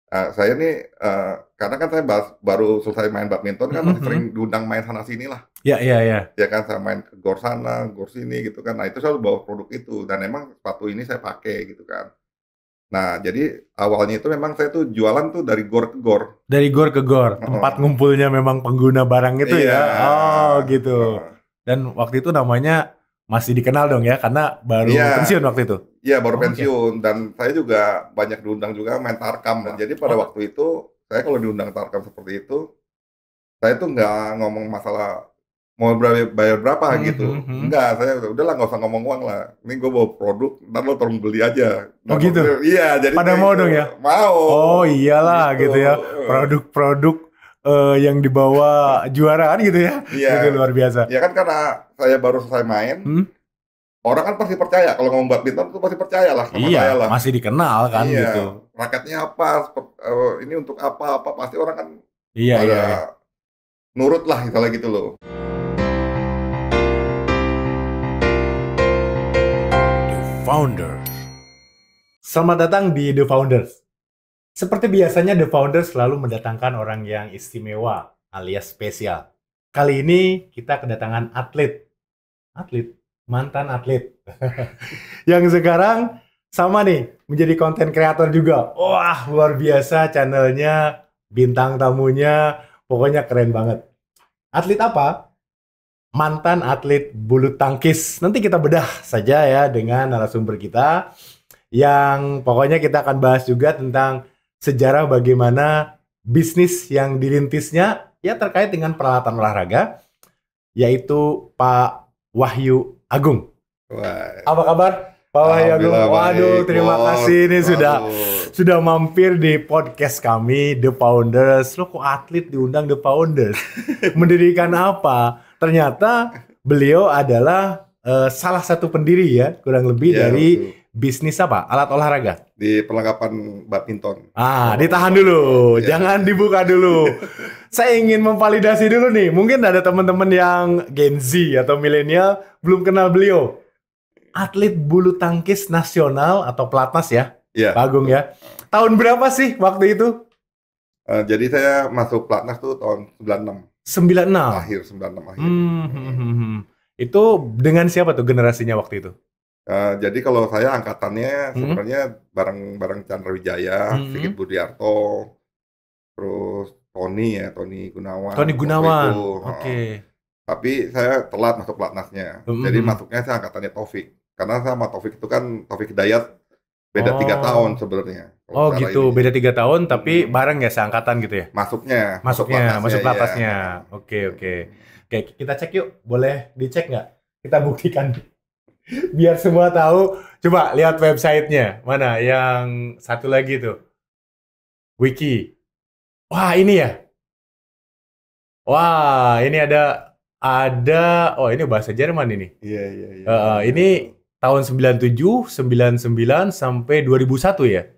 Saya nih, karena kan saya baru selesai main badminton kan masih Mhm. sering diundang main sana sini lah, Ya, ya, ya. ya kan, saya main ke GOR sana, GOR sini gitu kan. Nah itu selalu bawa produk itu dan emang sepatu ini saya pakai gitu kan. Nah jadi awalnya itu memang saya tuh jualan tuh dari GOR ke GOR, Dari gor ke gor, tempat heeh. ngumpulnya memang pengguna barang itu Iya, ya? Oh gitu. heeh. Dan waktu itu namanya masih dikenal dong ya, karena baru Iya, pensiun waktu itu? iya baru Oke. pensiun dan saya juga banyak diundang juga main tarkam dan jadi pada Oh, waktu itu, saya kalau diundang tarkam seperti itu, saya tuh nggak ngomong masalah mau bayar berapa mhm, mhm, gitu, mhm. enggak, saya udahlah nggak usah ngomong uang lah, ini gue bawa produk, entar lo tolong beli aja. Oh Nah gitu? maksudnya iya, jadi Pada saya mau itu dong ya? mau, Oh iyalah gitu, gitu ya, produk-produk, yang dibawa juara kan gitu ya? iya. Itu luar biasa. Ya kan karena saya baru selesai main, Mhm? orang kan pasti percaya kalau ngomong badminton tuh pasti percaya lah sama Iya, saya lah. masih dikenal kan gitu. Iya, raketnya apa, ini untuk apa, pasti orang kan Iya, iya, pada iya. nurut lah misalnya gitu loh. The Founder. Selamat datang di The Founders. Seperti biasanya, The Founders selalu mendatangkan orang yang istimewa alias spesial. Kali ini kita kedatangan atlet, mantan atlet. Yang sekarang sama nih, menjadi konten kreator juga. Wah, luar biasa channelnya, bintang tamunya, pokoknya keren banget. Atlet apa? Mantan atlet bulu tangkis. Nanti kita bedah saja ya dengan narasumber kita yang pokoknya kita akan bahas juga tentang sejarah bagaimana bisnis yang dirintisnya ya terkait dengan peralatan olahraga, yaitu Pak Wahyu Agung. Wah, Apa kabar Pak Wahyu Agung? alhamdulillah Waduh, baik, terima Bos. kasih ini Waduh. sudah mampir di podcast kami The Founders. Lo kok atlet diundang The Founders? Mendirikan apa? Ternyata beliau adalah salah satu pendiri ya, kurang lebih Iya, dari betul. bisnis apa? Alat olahraga. Di perlengkapan badminton. Ditahan Oh, dulu, iya, jangan iya. dibuka dulu. Saya ingin memvalidasi dulu nih. Mungkin ada teman-teman yang Gen Z atau milenial belum kenal beliau. Atlet bulu tangkis nasional atau pelatnas ya, Iya, Pak Agung betul. ya. Tahun berapa sih waktu itu? Jadi saya masuk pelatnas tuh tahun 96, 96. akhir 96 akhir. Itu dengan siapa tuh generasinya waktu itu? Jadi kalau saya angkatannya Hmm? sebenarnya bareng Chandra Wijaya, Sigit Hmm? Budiarto, terus Tony ya, Tony Tony Gunawan waktu itu, Gunawan. heeh. Oke. Tapi saya telat masuk pelatnasnya. Jadi Mhm. masuknya saya angkatannya Taufik. Karena saya sama Taufik itu kan Taufik Hidayat beda 3 tahun Oh. sebenarnya kalau Oh secara gitu, ininya. beda 3 tahun tapi Mhm. bareng ya seangkatan gitu ya? Masuk Masuknya, pelatnasnya masuk iya, pelatnasnya. Oke, heeh. oke. Oke, kita cek yuk. Boleh dicek nggak? Kita buktikan. Biar semua tahu. Coba lihat websitenya. Mana? Yang satu lagi tuh. Wiki. Wah, ini ya. Wah, ini oh ini bahasa Jerman ini. Iya, iya, iya, luar Ini biasa. tahun 97, 99 sampai 2001 ya.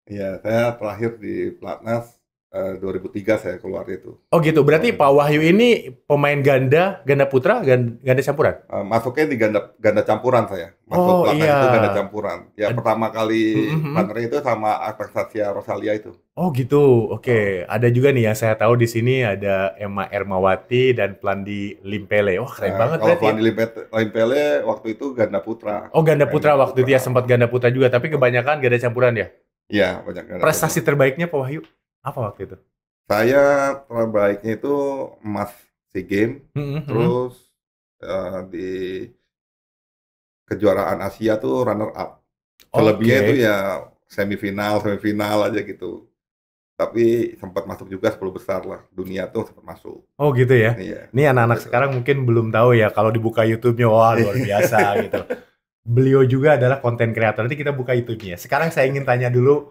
Iya, saya terakhir di pelatnas 2003 saya keluar itu. Oh gitu. Berarti Tahun Pak Wahyu ini pemain ganda putra, ganda campuran. masuknya di ganda ganda campuran saya. Masuk Oh pelatnas iya. itu ganda campuran. Ya Ad- pertama kali Mhm, mhm. partnernya itu sama Artaxasia Rosalia itu. Oh gitu. Heeh. Oke. Ada juga nih yang saya tahu di sini ada Emma Ermawati dan Plandi Limpele. Wah keren banget Kalau berarti ya. Flandri Limpele waktu itu ganda putra. Oh ganda putra Ganda waktu itu putra. ya, sempat ganda putra juga, tapi kebanyakan ganda campuran ya. Iya, banyak ganda putra. Prestasi terbaiknya Pak Wahyu apa waktu itu? Saya terbaiknya itu emas SEA Games, Mhm, mhm. terus di kejuaraan Asia tuh runner up. Selebihnya itu Oke. ya semifinal aja gitu. Tapi sempat masuk juga 10 besar lah, dunia tuh sempat masuk. Oh gitu ya. Iya, Ini seperti anak-anak itu. sekarang mungkin belum tahu ya, kalau dibuka YouTube-nya wah luar biasa gitu. Beliau juga adalah konten kreator. Nanti kita buka YouTube-nya. Sekarang saya ingin tanya dulu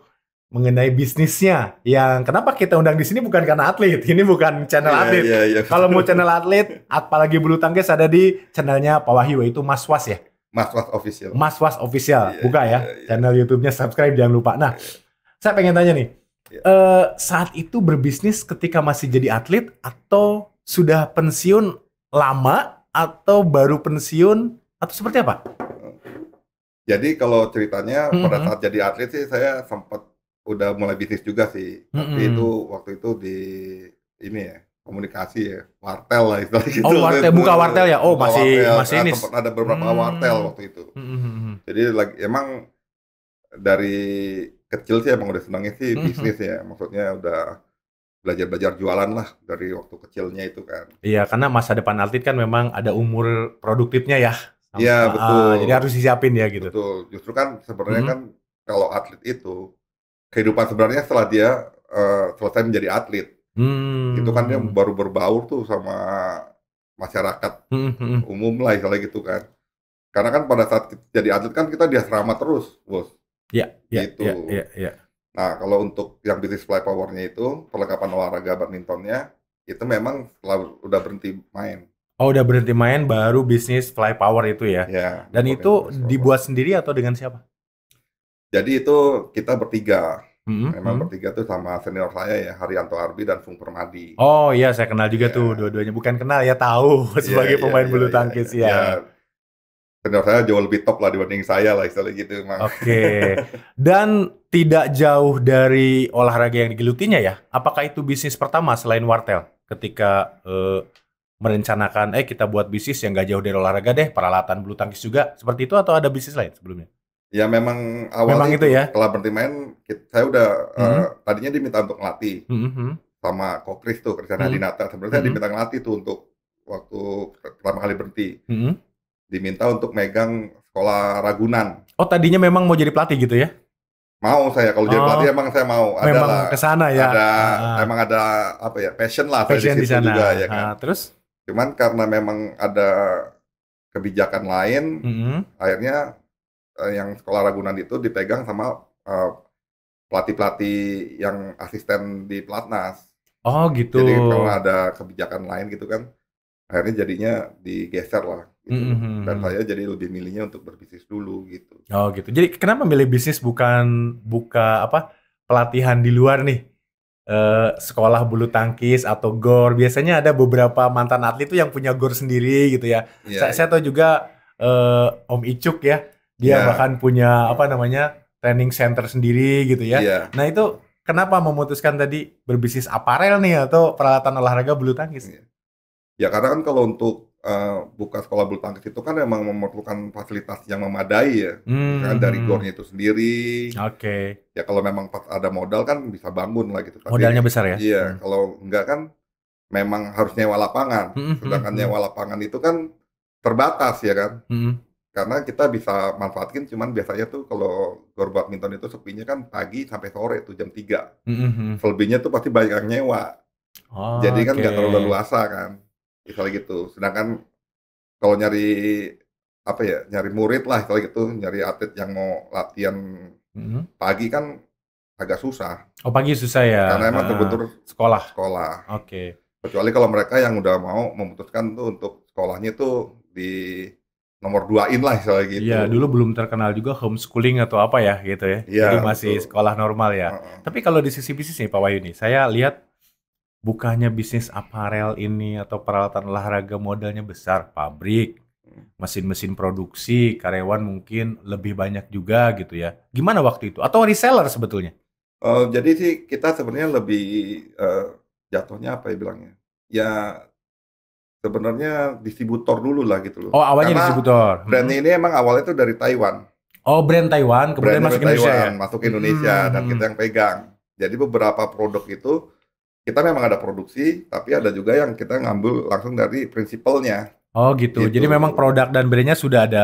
mengenai bisnisnya. Yang kenapa kita undang di sini bukan karena atlet. Ini bukan channel Iya, atlet. iya, iya, Kalau betul. mau channel atlet, apalagi bulu tangkis ada di channelnya Pak Wahyu, itu Mas Was ya. Mas Was Official. Mas Was Official. Iya, Buka iya, ya. iya. Channel YouTube-nya, subscribe jangan lupa. Nah, Iya, saya pengen tanya nih. iya. Saat itu berbisnis ketika masih jadi atlet atau sudah pensiun lama atau baru pensiun atau seperti apa? Jadi kalau ceritanya pada Mhm. saat jadi atlet sih saya sempat udah mulai bisnis juga sih, tapi itu Mhm. waktu itu di ini ya, komunikasi ya, wartel lah istilahnya gitu Oh, waktu wartel, itu, buka wartel ya? Oh, buka masih wartel, masih ini sempet ada beberapa wartel waktu itu. Mhm mhm. Jadi lagi emang dari kecil sih emang udah senangnya sih Mhm mhm. bisnis ya, maksudnya udah belajar-belajar jualan lah dari waktu kecilnya itu kan. Iya, karena masa depan atlet kan memang ada umur produktifnya ya, Iya heeh, betul, jadi harus disiapin ya gitu. betul. Justru kan sebenarnya Mhm. kan kalau atlet itu, kehidupan sebenarnya setelah dia, selesai menjadi atlet. Itu kan dia Mmm. baru berbaur tuh sama masyarakat Mhm mhm. umum lah istilahnya gitu kan. Karena kan pada saat jadi atlet kan kita di asrama terus, Bos, Iya iya iya gitu. iya iya. Nah, kalau untuk yang bisnis Fly Power-nya itu, perlengkapan olahraga badmintonnya, itu memang setelah udah berhenti main. Oh, udah berhenti main baru bisnis Fly Power itu ya? Ya, Dan baru itu bisnis Fly Power. dibuat sendiri atau dengan siapa? Jadi itu kita bertiga, Mhm memang mhm. bertiga tuh sama senior saya ya, Haryanto Arbi dan Fung Permadi. Oh iya, saya kenal juga tuh Iya, dua-duanya. Bukan kenal ya, tahu iya sebagai iya pemain iya bulu iya tangkis, iya. ya. Ya, senior saya jauh lebih top lah dibanding saya lah istilahnya gitu emang. Oke. Dan tidak jauh dari olahraga yang digelutinya ya? Apakah itu bisnis pertama selain wartel? Ketika merencanakan, kita buat bisnis yang gak jauh dari olahraga deh, peralatan bulu tangkis juga. Seperti itu atau ada bisnis lain sebelumnya? Ya memang Memang awalnya itu itu, ya? setelah berhenti main, saya udah, Mhm. tadinya diminta untuk ngelatih Mhm mhm. sama Ko Kris tuh, Christian Mhm. Hadinata. Sebenarnya saya Mhm. diminta ngelatih tuh untuk waktu pertama kali berhenti. Mhm. Diminta untuk megang sekolah Ragunan. Oh, tadinya memang mau jadi pelatih gitu ya? Mau saya, kalau jadi Oh, pelatih emang saya mau, ada memang lah, ke sana ya? ada Heeh. emang ada apa ya, passion lah saya di Passion di situ sana. juga ya Heeh, kan. terus? Cuman karena memang ada kebijakan lain, Mhm. akhirnya, yang sekolah Ragunan itu dipegang sama, pelatih-pelatih yang asisten di pelatnas. Oh, gitu. Jadi karena ada kebijakan lain gitu kan, akhirnya jadinya digeser lah Mhm gitu. mhm Dan mhm. saya jadi lebih milihnya untuk berbisnis dulu gitu. Oh, gitu. Jadi kenapa milih bisnis bukan buka apa, pelatihan di luar nih? Sekolah bulu tangkis atau GOR. Biasanya ada beberapa mantan atlet tuh yang punya GOR sendiri gitu ya. Iya Saya iya. tahu juga, Om Icuk ya, dia Iya, bahkan punya apa heeh, namanya, training center sendiri gitu ya. iya, Nah, itu kenapa memutuskan tadi berbisnis aparel nih atau peralatan olahraga bulu tangkis? iya. Ya karena kan kalau untuk, buka sekolah bulu tangkis itu kan memang memerlukan fasilitas yang memadai ya. Misalkan dari Mhm. GOR-nya itu sendiri, Oke. ya kalau memang pas ada modal kan bisa bangun lah gitu. Modalnya Tapi besar ya? iya, Mhm. kalau enggak kan memang harus nyewa lapangan. Mhm mhm Sedangkan mhm. nyewa lapangan itu kan terbatas ya kan. Mhm. Karena kita bisa manfaatin cuman biasanya tuh kalau GOR badminton itu sepinya kan pagi sampai sore tuh jam 3. Mhm mhm. Selebihnya tuh pasti banyak yang nyewa. Jadi kan Oke. nggak terlalu leluasa kan, misalnya gitu. Sedangkan kalau nyari, apa ya, nyari murid lah misalnya gitu, nyari atlet yang mau latihan Mhm. pagi kan agak susah, Oh, pagi susah ya? karena emang Heeh. terbentur Sekolah? sekolah. Oke. Kecuali kalau mereka yang udah mau memutuskan tuh untuk sekolahnya tuh di nomor duain lah misalnya Iya, gitu. dulu belum terkenal juga homeschooling atau apa ya gitu ya. Iya Jadi masih betul, sekolah normal ya. heeh. Tapi kalau di sisi bisnis nih Pak Wahyu nih, saya lihat bukannya bisnis aparel ini atau peralatan olahraga modalnya besar, pabrik, Mhm. mesin-mesin produksi, karyawan mungkin lebih banyak juga gitu ya. Gimana waktu itu? Atau reseller sebetulnya? Jadi sih kita sebenarnya lebih, eee, jatuhnya apa ya bilangnya, ya sebenarnya distributor dulu lah gitu loh. Oh, awalnya Karena distributor? Mhm. brand ini emang awalnya itu dari Taiwan, Oh, brand Taiwan kemudian brand-nya masuk dari Indonesia Taiwan, ya? masuk ke Indonesia Mhm dan mhm. kita yang pegang. Jadi beberapa produk itu, kita memang ada produksi, tapi ada juga yang kita ngambil langsung dari prinsipalnya, Oh, gitu. Jadi gitu. memang produk dan brand-nya sudah Udah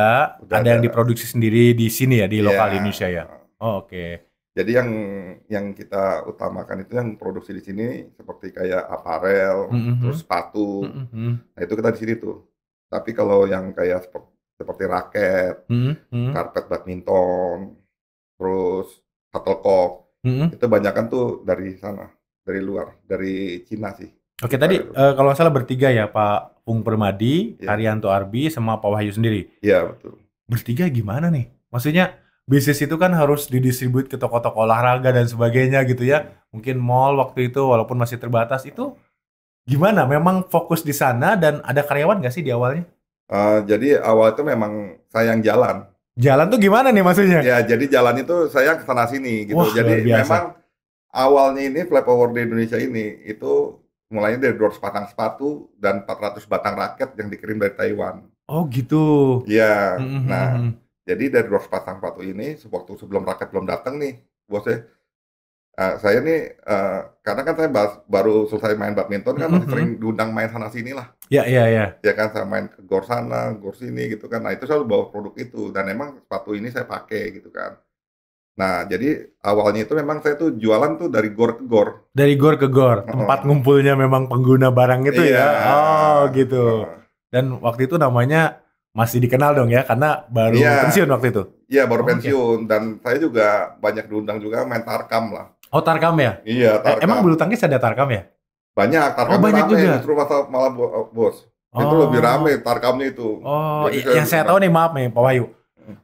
ada ada. yang diproduksi sendiri di sini ya, di Iya, lokal di Indonesia ya? heeh. Oh, oke. Jadi yang kita utamakan itu yang produksi di sini seperti kayak aparel, Mhm terus mhm. sepatu, Mhm mhm. nah itu kita di sini tuh. Tapi kalau yang kayak seperti raket, Mhm mhm. karpet badminton, terus shuttlecock, Mhm. itu banyakan tuh dari sana, dari luar, dari Cina sih, Oke, kita tadi, itu. kalau nggak salah bertiga ya, Pak Pung Permadi, Iya, Haryanto Arbi, sama Pak Wahyu sendiri. iya betul. Bertiga gimana nih? Maksudnya bisnis itu kan harus didistribute ke toko-toko olahraga dan sebagainya gitu ya. Mhm, Mungkin mall waktu itu walaupun masih terbatas, itu gimana? Memang fokus di sana dan ada karyawan nggak sih di awalnya? jadi awal itu memang saya yang jalan. Jalan tuh gimana nih maksudnya? Ya, jadi jalan itu saya ke sana sini gitu. Wah, luar Jadi biasa. memang awalnya ini Flypower di Indonesia ini itu mulainya dari 200 pasang sepatu dan 400 batang raket yang dikirim dari Taiwan. Oh gitu. Iya. Mhm, mhm, Nah, mhm. jadi dari 200 pasang sepatu ini waktu sebelum raket belum datang nih, bosnya, saya nih, karena kan saya baru selesai main badminton kan Mhm, masih mhm. sering diundang main sana sini lah. Ya, ya, ya. Ya kan, saya main ke GOR sana, GOR sini gitu kan. Nah, itu selalu bawa produk itu dan emang sepatu ini saya pakai gitu kan. Nah, jadi awalnya itu memang saya tuh jualan tuh dari GOR ke GOR. Dari gor ke gor, tempat Heeh. ngumpulnya memang pengguna barang itu Iya, ya? Oh gitu. heeh. Dan waktu itu namanya masih dikenal dong ya, karena baru Iya, pensiun waktu itu? iya baru Oke. pensiun dan saya juga banyak diundang juga main tarkam lah. Oh Tarkam ya? Iya, Emang tarkam. bulu tangkis ada Tarkam ya? Banyak, Oh tarkamnya banyak rame juga? justru malah Bos. Itu lebih rame Oh, tarkamnya itu. oh, Jadi saya yang saya tahu diundang. nih maaf nih Pak Wahyu.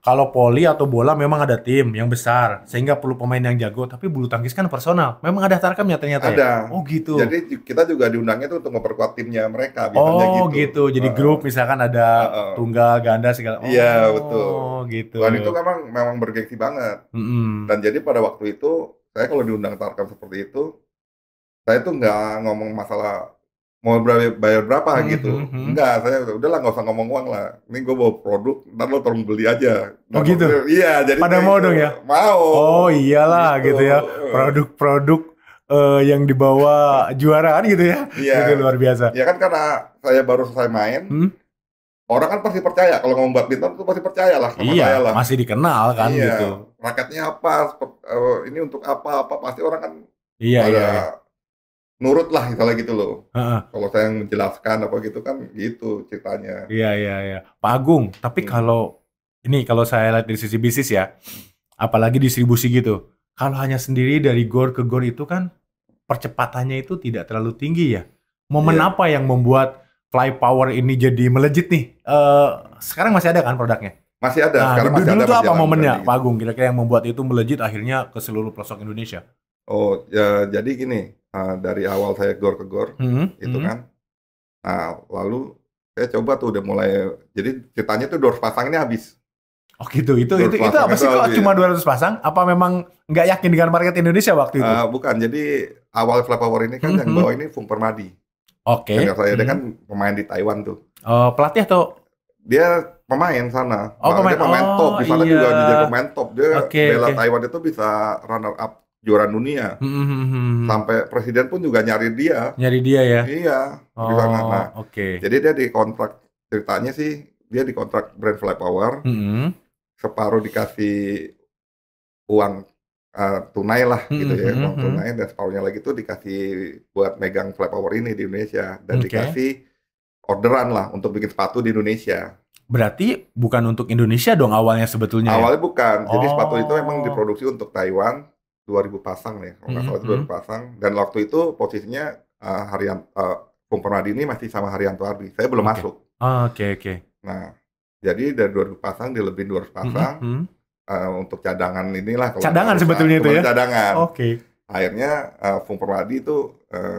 Kalau voli atau bola memang ada tim yang besar, sehingga perlu pemain yang jago. Tapi bulu tangkis kan personal. Memang ada Tarkamnya ternyata ya? Ada. Oh gitu. Jadi kita juga diundangnya tuh untuk memperkuat timnya mereka, biasanya Oh gitu. gitu. Jadi Heeh, grup misalkan ada heeh. tunggal, ganda segala. Iya, betul. Oh gitu. Dan itu memang bergengsi banget. Mm-mm. Dan jadi pada waktu itu, saya kalau diundang tarkam seperti itu, saya tuh nggak ngomong masalah mau bayar berapa Mhm, gitu. mhm. Enggak, saya udahlah nggak usah ngomong uang lah. Ini gue bawa produk, ntar lo tolong beli aja. Oh Nah gitu. maksudnya, iya jadi Pada kayak mau itu. dong ya? Mau, Oh iyalah gitu. gitu ya. Produk-produk yang dibawa juaraan gitu ya. Iya, Gitu luar biasa. ya kan karena saya baru selesai main, Hmm? orang kan pasti percaya. Kalau ngomong badminton tuh pasti percaya lah sama Iya, saya lah. masih dikenal kan Iya, gitu. raketnya apa, ini untuk apa, pasti orang kan Iya, pada iya, iya. nurut lah misalnya gitu loh. Heeh. Kalau saya yang menjelaskan apa gitu kan gitu ceritanya. Iya, iya, iya. Pak Agung, tapi Hmm. kalau saya lihat dari sisi bisnis ya, apalagi distribusi gitu. Kalau hanya sendiri dari gor ke gor itu kan percepatannya itu tidak terlalu tinggi ya. Momen Iya, apa yang membuat Fly Power ini jadi melejit nih? Sekarang masih ada kan produknya? masih ada. Nah, Sekarang masih dulu ada, tuh masih apa jalan momennya, branding Pak itu. Agung? Kira-kira yang membuat itu melejit akhirnya ke seluruh pelosok Indonesia? Oh, ya jadi gini, dari awal saya gor ke gor, Mhm, itu mhm. kan. Nah, lalu saya coba tuh udah mulai, jadi ceritanya tuh 200 pasang ini habis. Oh gitu, itu 200 itu itu pasang apa itu sih kok habis. cuma 200 pasang? Apa memang nggak yakin dengan market Indonesia waktu itu? Bukan, jadi awal Fly Power ini kan Mhm, yang mhm. bawa ini Fung Permadi. Senior Oke, saya, dia kan mhm. pemain di Taiwan tuh. Pelatih atau Dia pemain sana, oh bahkan pemain? dia pemain top, Oh di sana iya. juga dia jadi pemain top. Dia Oke, bela oke. Taiwan itu bisa runner up juara dunia. Mhm, mhm, mhm. Sampai presiden pun juga nyari dia. Nyari dia ya? Iya, di sana. Oh, Nah, oke. jadi dia dikontrak, ceritanya sih dia dikontrak brand Fly Power, Mhm. separuh dikasih uang tunai lah Mhm, gitu ya, mhm, uang mhm. tunai dan separuhnya lagi tuh dikasih buat megang Fly Power ini di Indonesia dan Oke. dikasih orderan lah untuk bikin sepatu di Indonesia. Berarti bukan untuk Indonesia dong awalnya sebetulnya ya? Awalnya bukan, jadi sepatu itu memang Oh. diproduksi untuk Taiwan 2000 pasang nih, kalau nggak Mhm, salah itu 2000 mhm. pasang dan waktu itu posisinya Bung Permadi ini masih sama Haryanto Ardi, saya belum Oke. masuk. Oke, oke. Nah, jadi dari 2000 pasang dilebihin 200 Mhm, pasang, mhm. untuk cadangan inilah kalau nggak Cadangan rusak, sebetulnya itu cuma ya? cadangan. Oke. Akhirnya, Bung Permadi itu,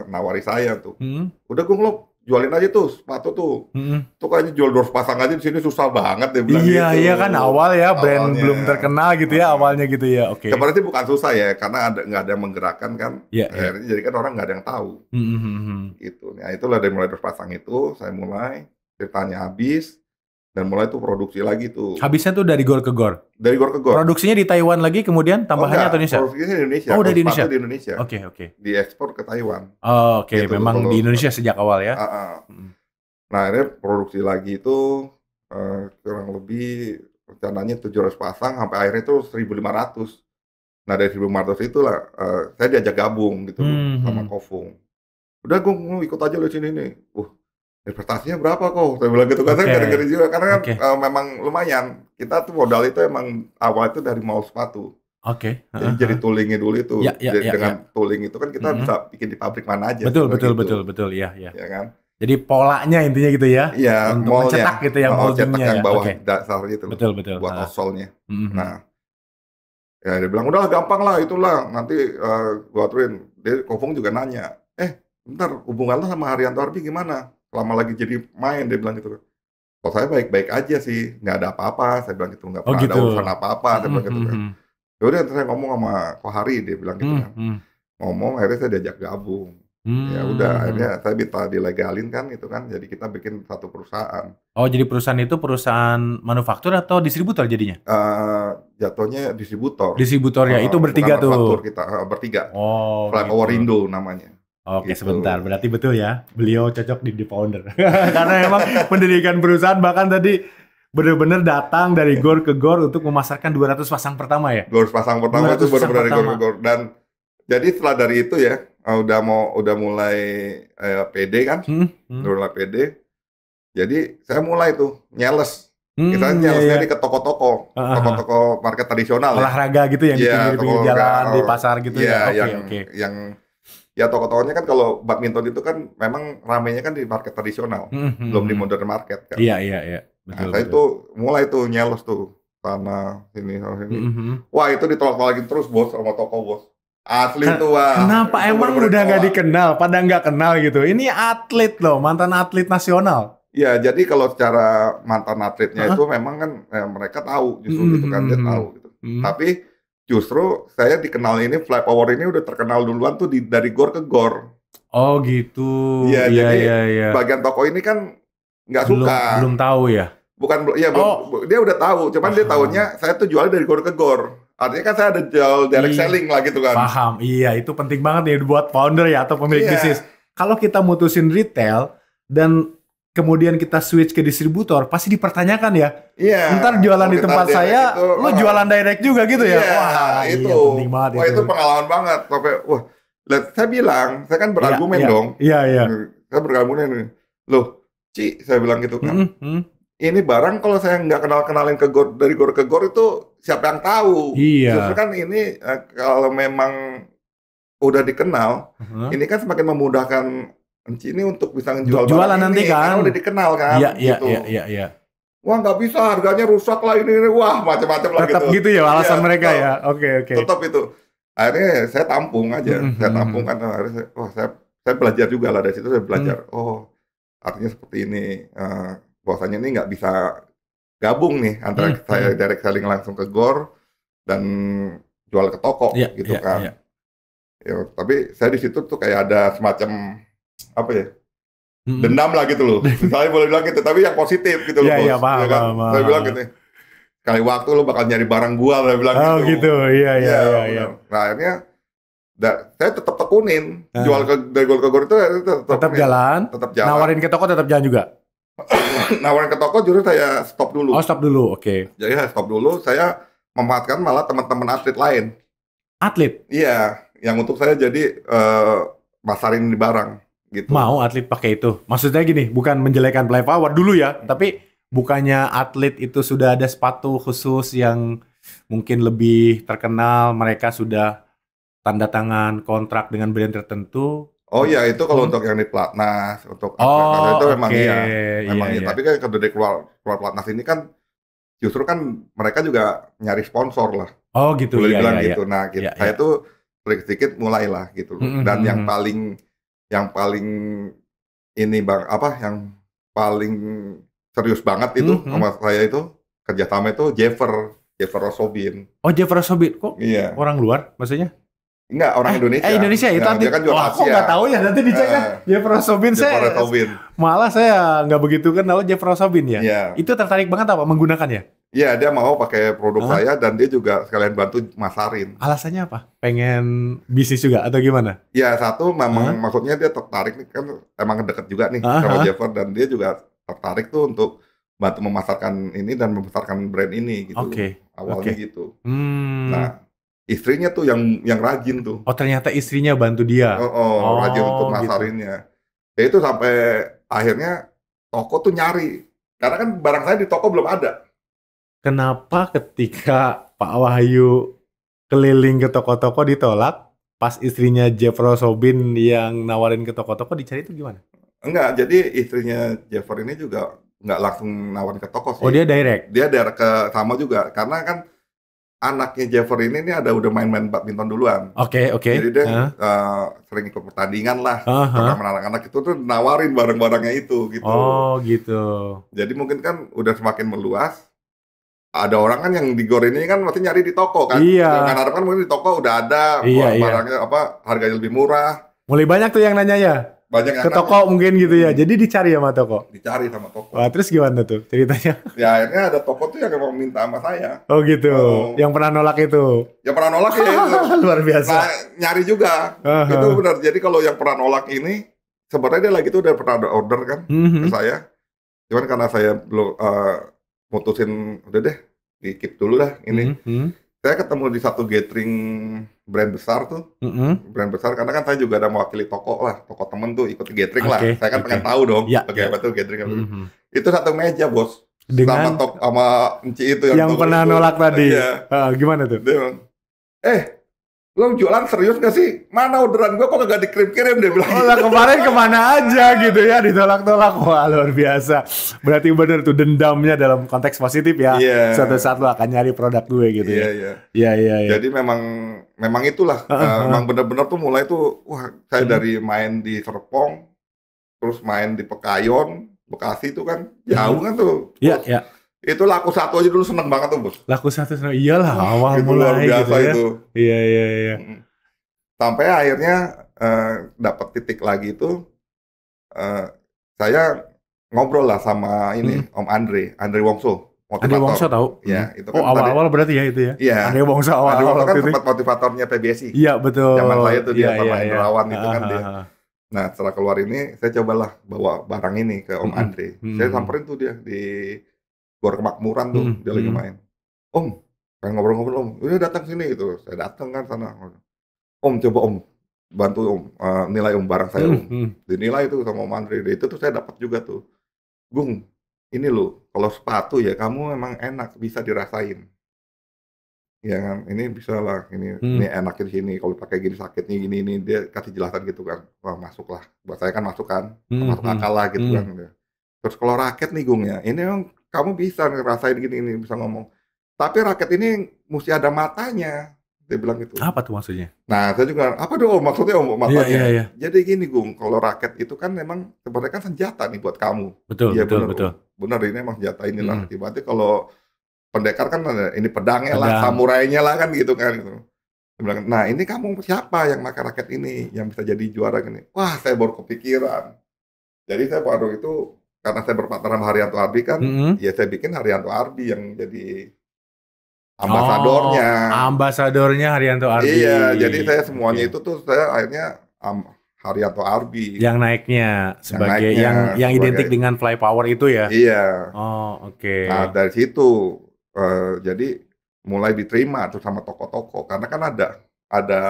nawari saya tuh, Mhm, "Udah Gung, lo jualin aja tuh sepatu tuh, mhm. tuh kayaknya jual 200 pasang aja di sini susah banget," dia bilang Iya, gitu, iya kan awal ya, brand awalnya. belum terkenal gitu ya, Heeh. awalnya gitu ya, oke. Sebenarnya sih bukan susah ya, karena nggak ada yang menggerakkan kan, Iya, iya. akhirnya jadi kan orang nggak ada yang tahu, Mhm, mhm, mhm. gitu. Nah, itulah dari mulai 200 pasang itu, saya mulai, ceritanya habis, dan mulai tuh produksi lagi tuh, Habisnya tuh dari gor ke gor? dari gor ke gor. Produksinya di Taiwan lagi kemudian Oh tambahannya atau enggak, Indonesia? produksinya di Indonesia, Oh udah kalau di sepatu Indonesia? di Indonesia, Oke, oke. diekspor ke Taiwan, Oh, oke, gitu. memang Kalau di Indonesia sejak awal ya? heeh. Mhm. Nah, akhirnya produksi lagi itu, kurang lebih rencananya 700 pasang, sampai akhirnya itu 1.500. Nah, dari 1.500 itulah, saya diajak gabung gitu loh, Mmm, sama mhm. Kofung. "Udah Gung, lu ikut aja lu sini nih." "Investasinya berapa Ko?" Saya bilang gitu kan, saya Oke, ngeri-ngeri juga karena kan, oke, memang lumayan. Kita tuh modal itu emang awal itu dari mau sepatu. oke. Jadi Heeh, jadi heeh. toolingnya dulu itu, Ya, ya, ya, ya. dengan tooling itu kan kita Mhm. bisa bikin di pabrik mana aja Betul, sebenarnya betul, betul, gitu, betul, iya, iya. ya kan. Jadi polanya intinya gitu ya, Iya, untuk mold-nya, mencetak gitu ya, heeh, cetak molding-nya yang ya? bawah Oke. dasar gitu loh, Betul, betul, buat heeh. outsole-nya. Mhm, mhm. Nah, ya dia bilang, "Udah gampang lah itulah, nanti, gua aturin." Dia Kofung juga nanya, "Bentar, hubungan lo sama Haryanto Arbi gimana? Selama lagi jadi main?" Dia bilang gitu kan. Kalau saya baik-baik aja sih, nggak ada apa-apa, saya bilang gitu, nggak Oh pernah ada gitu. urusan apa-apa, saya Mhm bilang gitu mhm kan. mhm. Ya udah saya ngomong sama Kohari, dia bilang gitu Mhm kan. mhm. Ngomong akhirnya saya diajak gabung. Ya udah akhirnya Mmm. saya minta dilegalin kan itu kan, jadi kita bikin satu perusahaan. Oh jadi perusahaan itu perusahaan manufaktur atau distributor jadinya? Jatuhnya distributor, Distributor ya, itu bukan bertiga manufaktur tuh? kita, bertiga. Oh Flypower gitu. Indo namanya, Oke sebentar, gitu. berarti betul ya, beliau cocok di The Founder. Karena emang mendirikan perusahaan, bahkan tadi bener-bener datang dari gor ke gor untuk memasarkan 200 pasang pertama ya? 200 pasang pertama itu 200 pasang benar-benar pertama. gor-gor dan jadi setelah dari itu ya, udah mulai, pede kan, Mhm mhm. udah mulai pede, jadi saya mulai tuh nyales. Kita Iya nyalesnya iya. di ke toko-toko, Heeh heeh. toko-toko market tradisional ya. Olahraga gitu yang di Iya, pinggir-pinggir toko jalan, di olahraga, pasar gitu iya ya? Oke yang oke. yang ya toko-tokonya kan kalau badminton itu kan memang ramenya kan di market tradisional, Mhm mhm belum di mhm. modern market kan. Iya iya iya. Nah Betul saya betul. tuh mulai tuh nyales tuh, sana sini. Mhm mhm. Wah itu ditolak-tolakin terus Bos sama toko Bos. Asli Ke itu wah, kenapa itu emang bener-bener udah nggak ditolak. dikenal, pada nggak kenal gitu? Ini atlet loh, mantan atlet nasional. Ya jadi kalau secara mantan atletnya itu Heeh. memang kan, mereka tahu justru Mhm gitu kan, mhm dia mhm. tahu gitu. Mhm. Tapi justru saya dikenal ini Flypower ini udah terkenal duluan tuh dari gor ke gor. Oh gitu. Iya, Iya jadi iya iya. bagian toko ini kan nggak Belum suka. belum tahu ya? Bukan iya belum Oh, dia udah tahu, cuman dia paham. tahunya saya tuh jualnya dari gor ke gor. Artinya kan saya ada jual direct Iya, selling lah gitu kan. paham. Iya, itu penting banget nih buat founder ya atau pemilik bisnis. Iya, Kalau kita mutusin retail dan kemudian kita switch ke distributor, pasti dipertanyakan ya. iya. Ntar jualan Kalau di kita tempat direct saya, itu lu jualan direct juga gitu ya? iya, Wah, itu. iya penting banget Wah, itu. itu pengalaman banget sampai wah, saya bilang, saya kan Iya, berargumen iya, dong. iya, iya. Saya berargumen, "Loh, Ci," saya bilang gitu kan. Mhm, mhm. Ini barang kalau saya nggak kenalin ke gor dari gor ke gor itu siapa yang tahu? Justru Iya. kan ini, kalau memang udah dikenal, Heeh. ini kan semakin memudahkan Enci ini untuk bisa Untuk ngejual barang jualan nanti ini, karena udah kan? dikenal kan, Iya, iya, iya, gitu. iya, iya. "Wah nggak bisa, harganya rusak lah, ini." Wah macam-macam lah Tetap gitu. gitu ya Iya alasan mereka tetep, ya? Oke, oke. tetep itu. Akhirnya saya tampung aja, Mhm, saya mhm, tampung mhm. kan, akhirnya saya belajar juga lah dari situ saya Mhm. belajar, oh artinya seperti ini, bahwasanya ini nggak bisa gabung nih antara Mhm, saya mhm. direct selling langsung ke gor dan jual ke Iya, toko gitu iya, iya. kan. Ya, tapi saya di situ tuh kayak ada semacam apa ya, Mhm. dendam lah gitu loh. Saya boleh bilang gitu, tapi yang positif gitu loh Iya, iya, Bos, paham, ya kan. paham, Saya bilang paham. gitu, "Sekali waktu lu bakal nyari barang gua," saya bilang Oh gitu. gitu, iya, iya, Iya iya, iya. bener. Nah akhirnya saya tetap tekunin, jual Heeh. dari gor ke gor itu tetap Tetap tekunin, jalan, tetap jalan. nawarin ke toko tetap jalan juga? Nawarin ke toko justru saya stop Oh dulu. stop dulu, oke. Jadi saya stop dulu, saya memanfaatkan malah teman-teman atlet lain. Atlet? Iya, yang untuk saya jadi, masarin di barang, gitu. Mau atlet pakai itu? Maksudnya gini, bukan menjelekan Flypower dulu ya, tapi bukannya atlet itu sudah ada sepatu khusus yang mungkin lebih terkenal, mereka sudah tanda tangan kontrak dengan brand tertentu? Oh iya, itu kalau Mhm. untuk yang di pelatnas, untuk atlet-atlet itu Oh memang oke, iya, iya memang iya. iya. Tapi kan kalau dari keluar pelatnas ini kan, justru kan mereka juga nyari sponsor lah, Oh gitu, boleh iya dibilang iya iya. gitu. Nah, Iya iya. saya tuh sedikit-sedikit mulailah gitu loh. Mhm Dan mhm yang mhm. paling ini Bang, apa, yang paling serius banget Mhm itu mhm. sama saya itu, kerjasama itu Jeffer Rosobin. Oh Jeffrey Rossobin, kok Iya. orang luar maksudnya? Enggak, orang Indonesia. Indonesia itu Nah, dia atlet. kan juara Wah, kok Asia. nggak tahu ya? Nanti dicek dah. Heeh, Jeffrey Rossobin Jeffer saya Rosobin. malah saya nggak begitu kenal Jeffrey Rossobin ya. Iya. Itu tertarik banget apa menggunakannya? Iya, dia mau pakai produk Hah? saya dan dia juga sekalian bantu masarin. Alasannya apa? Pengen bisnis juga atau gimana? Ya, satu memang Hah? maksudnya dia tertarik nih kan emang deket juga nih Heeh, sama heeh. Jeffer dan dia juga tertarik tuh untuk bantu memasarkan ini dan membesarkan brand ini gitu loh. Oke, Awalnya oke. gitu. Hmm. Nah, istrinya tuh yang rajin tuh. Oh ternyata istrinya bantu dia. Oh, rajin untuk Oh gitu. masarinnya. Ya itu sampai akhirnya toko tuh nyari. Karena kan barang saya di toko belum ada. Kenapa ketika Pak Wahyu keliling ke toko-toko ditolak, pas istrinya Jeffrey Rossobin yang nawarin ke toko-toko dicari itu gimana? Enggak, jadi istrinya Jeffer ini juga nggak langsung nawarin ke toko Oh sih. dia direct? Dia dari ke sama juga, karena kan anaknya Jeffrey ini ada udah main-main badminton duluan. Oke. Jadi dia sering ikut pertandingan lah. Sama anak-anak itu tuh nawarin barang-barangnya itu gitu. Oh gitu. Jadi mungkin kan udah semakin meluas. Ada orang kan yang di Gor ini kan masih nyari di toko kan. Iya. Jangan harap kan mungkin di toko udah ada barangnya harganya lebih murah. Mulai banyak tuh yang nanya ya. Banyak yang ke toko mungkin gitu ya. Jadi dicari sama toko. Dicari sama toko. Wah, terus gimana tuh ceritanya? Ya akhirnya ada toko tuh yang mau minta sama saya. Oh gitu. Yang pernah nolak itu. Yang pernah nolak ya itu. Luar biasa. Nah, nyari juga. Itu benar. Jadi kalau yang pernah nolak ini sebenarnya dia lagi tuh udah pernah ada order kan ke saya. Cuman karena saya belum mutusin udah deh di keep dulu lah ini. Saya ketemu di satu gathering brand besar tuh, brand besar karena kan saya juga ada mewakili toko lah, toko temen tuh ikut gathering lah. Saya kan pengen tahu dong, bagaimana tuh gathering. Itu satu meja bos, dengan sama Enci itu yang pernah nolak tadi. Gimana tuh? Dia, lo jualan serius gak sih? Mana orderan gue kok gak dikirim-kirim, dia bilang. Oh lah kemarin kemana aja gitu ya, ditolak-tolak. Wah luar biasa. Berarti bener tuh dendamnya dalam konteks positif ya. Suatu saat lo akan nyari produk gue gitu ya. Iya. Jadi memang itulah. Memang bener-bener tuh mulai tuh, wah saya dari main di Serpong, terus main di Pekayon, Bekasi itu kan jauh kan tuh. Iya. Itu laku satu aja dulu seneng banget tuh bos. Laku satu seneng, iyalah awal itu mulai luar biasa gitu ya. Itu. Iya. Sampai akhirnya dapat titik lagi itu, saya ngobrol lah sama ini Om Andre Wongso. Andre Wongso tahu? Ya, itu kan awal-awal berarti ya itu ya? Iya. Andre Wongso awal-awal kan tempat motivatornya PBSI. Iya betul. Zaman saya tuh dia sama Indrawan itu kan dia. Nah setelah keluar ini saya cobalah bawa barang ini ke Om Andre. Saya samperin tuh dia di Gor Kemakmuran tuh, dia lagi main. Om, pengen ngobrol-ngobrol Om, udah datang sini gitu. Saya datang kan sana. Om, coba Om, bantu Om, nilai Om barang saya Om. Dinilai tuh sama Om Andre. Itu tuh saya dapat juga tuh. Gung, ini loh, kalau sepatu ya kamu emang enak, bisa dirasain. Ya kan, ini bisa lah, ini enak di sini. Kalau pakai gini sakitnya gini, dia kasih jelasan gitu kan. Wah masuk lah, buat saya kan masuk akal lah gitu kan. Terus kalau raket nih Gung ya, ini emang kamu bisa ngerasain gini bisa ngomong. Tapi raket ini mesti ada matanya, dia bilang gitu. Apa tuh maksudnya? Nah, saya juga apa dong maksudnya matanya? Iya. Jadi gini Gung, kalau raket itu kan memang sebenarnya kan senjata nih buat kamu. Betul. Benar ini emang senjata inilah. Berarti kalau pendekar kan ini pedangnya lah, samurainya lah kan gitu kan. Gitu. Dia bilang, nah ini kamu siapa yang pakai raket ini yang bisa jadi juara gini? Wah, saya baru kepikiran. Jadi saya baru itu karena saya berpartner sama Haryanto Arbi kan, ya saya bikin Haryanto Arbi yang jadi ambasadornya. Ambasadornya Haryanto Arbi. Iya, jadi saya semuanya itu tuh saya akhirnya Haryanto Arbi. Yang naiknya sebagai yang identik dengan Fly Power itu ya. Iya. Oh, oke. Nah, dari situ jadi mulai diterima tuh sama toko-toko karena kan ada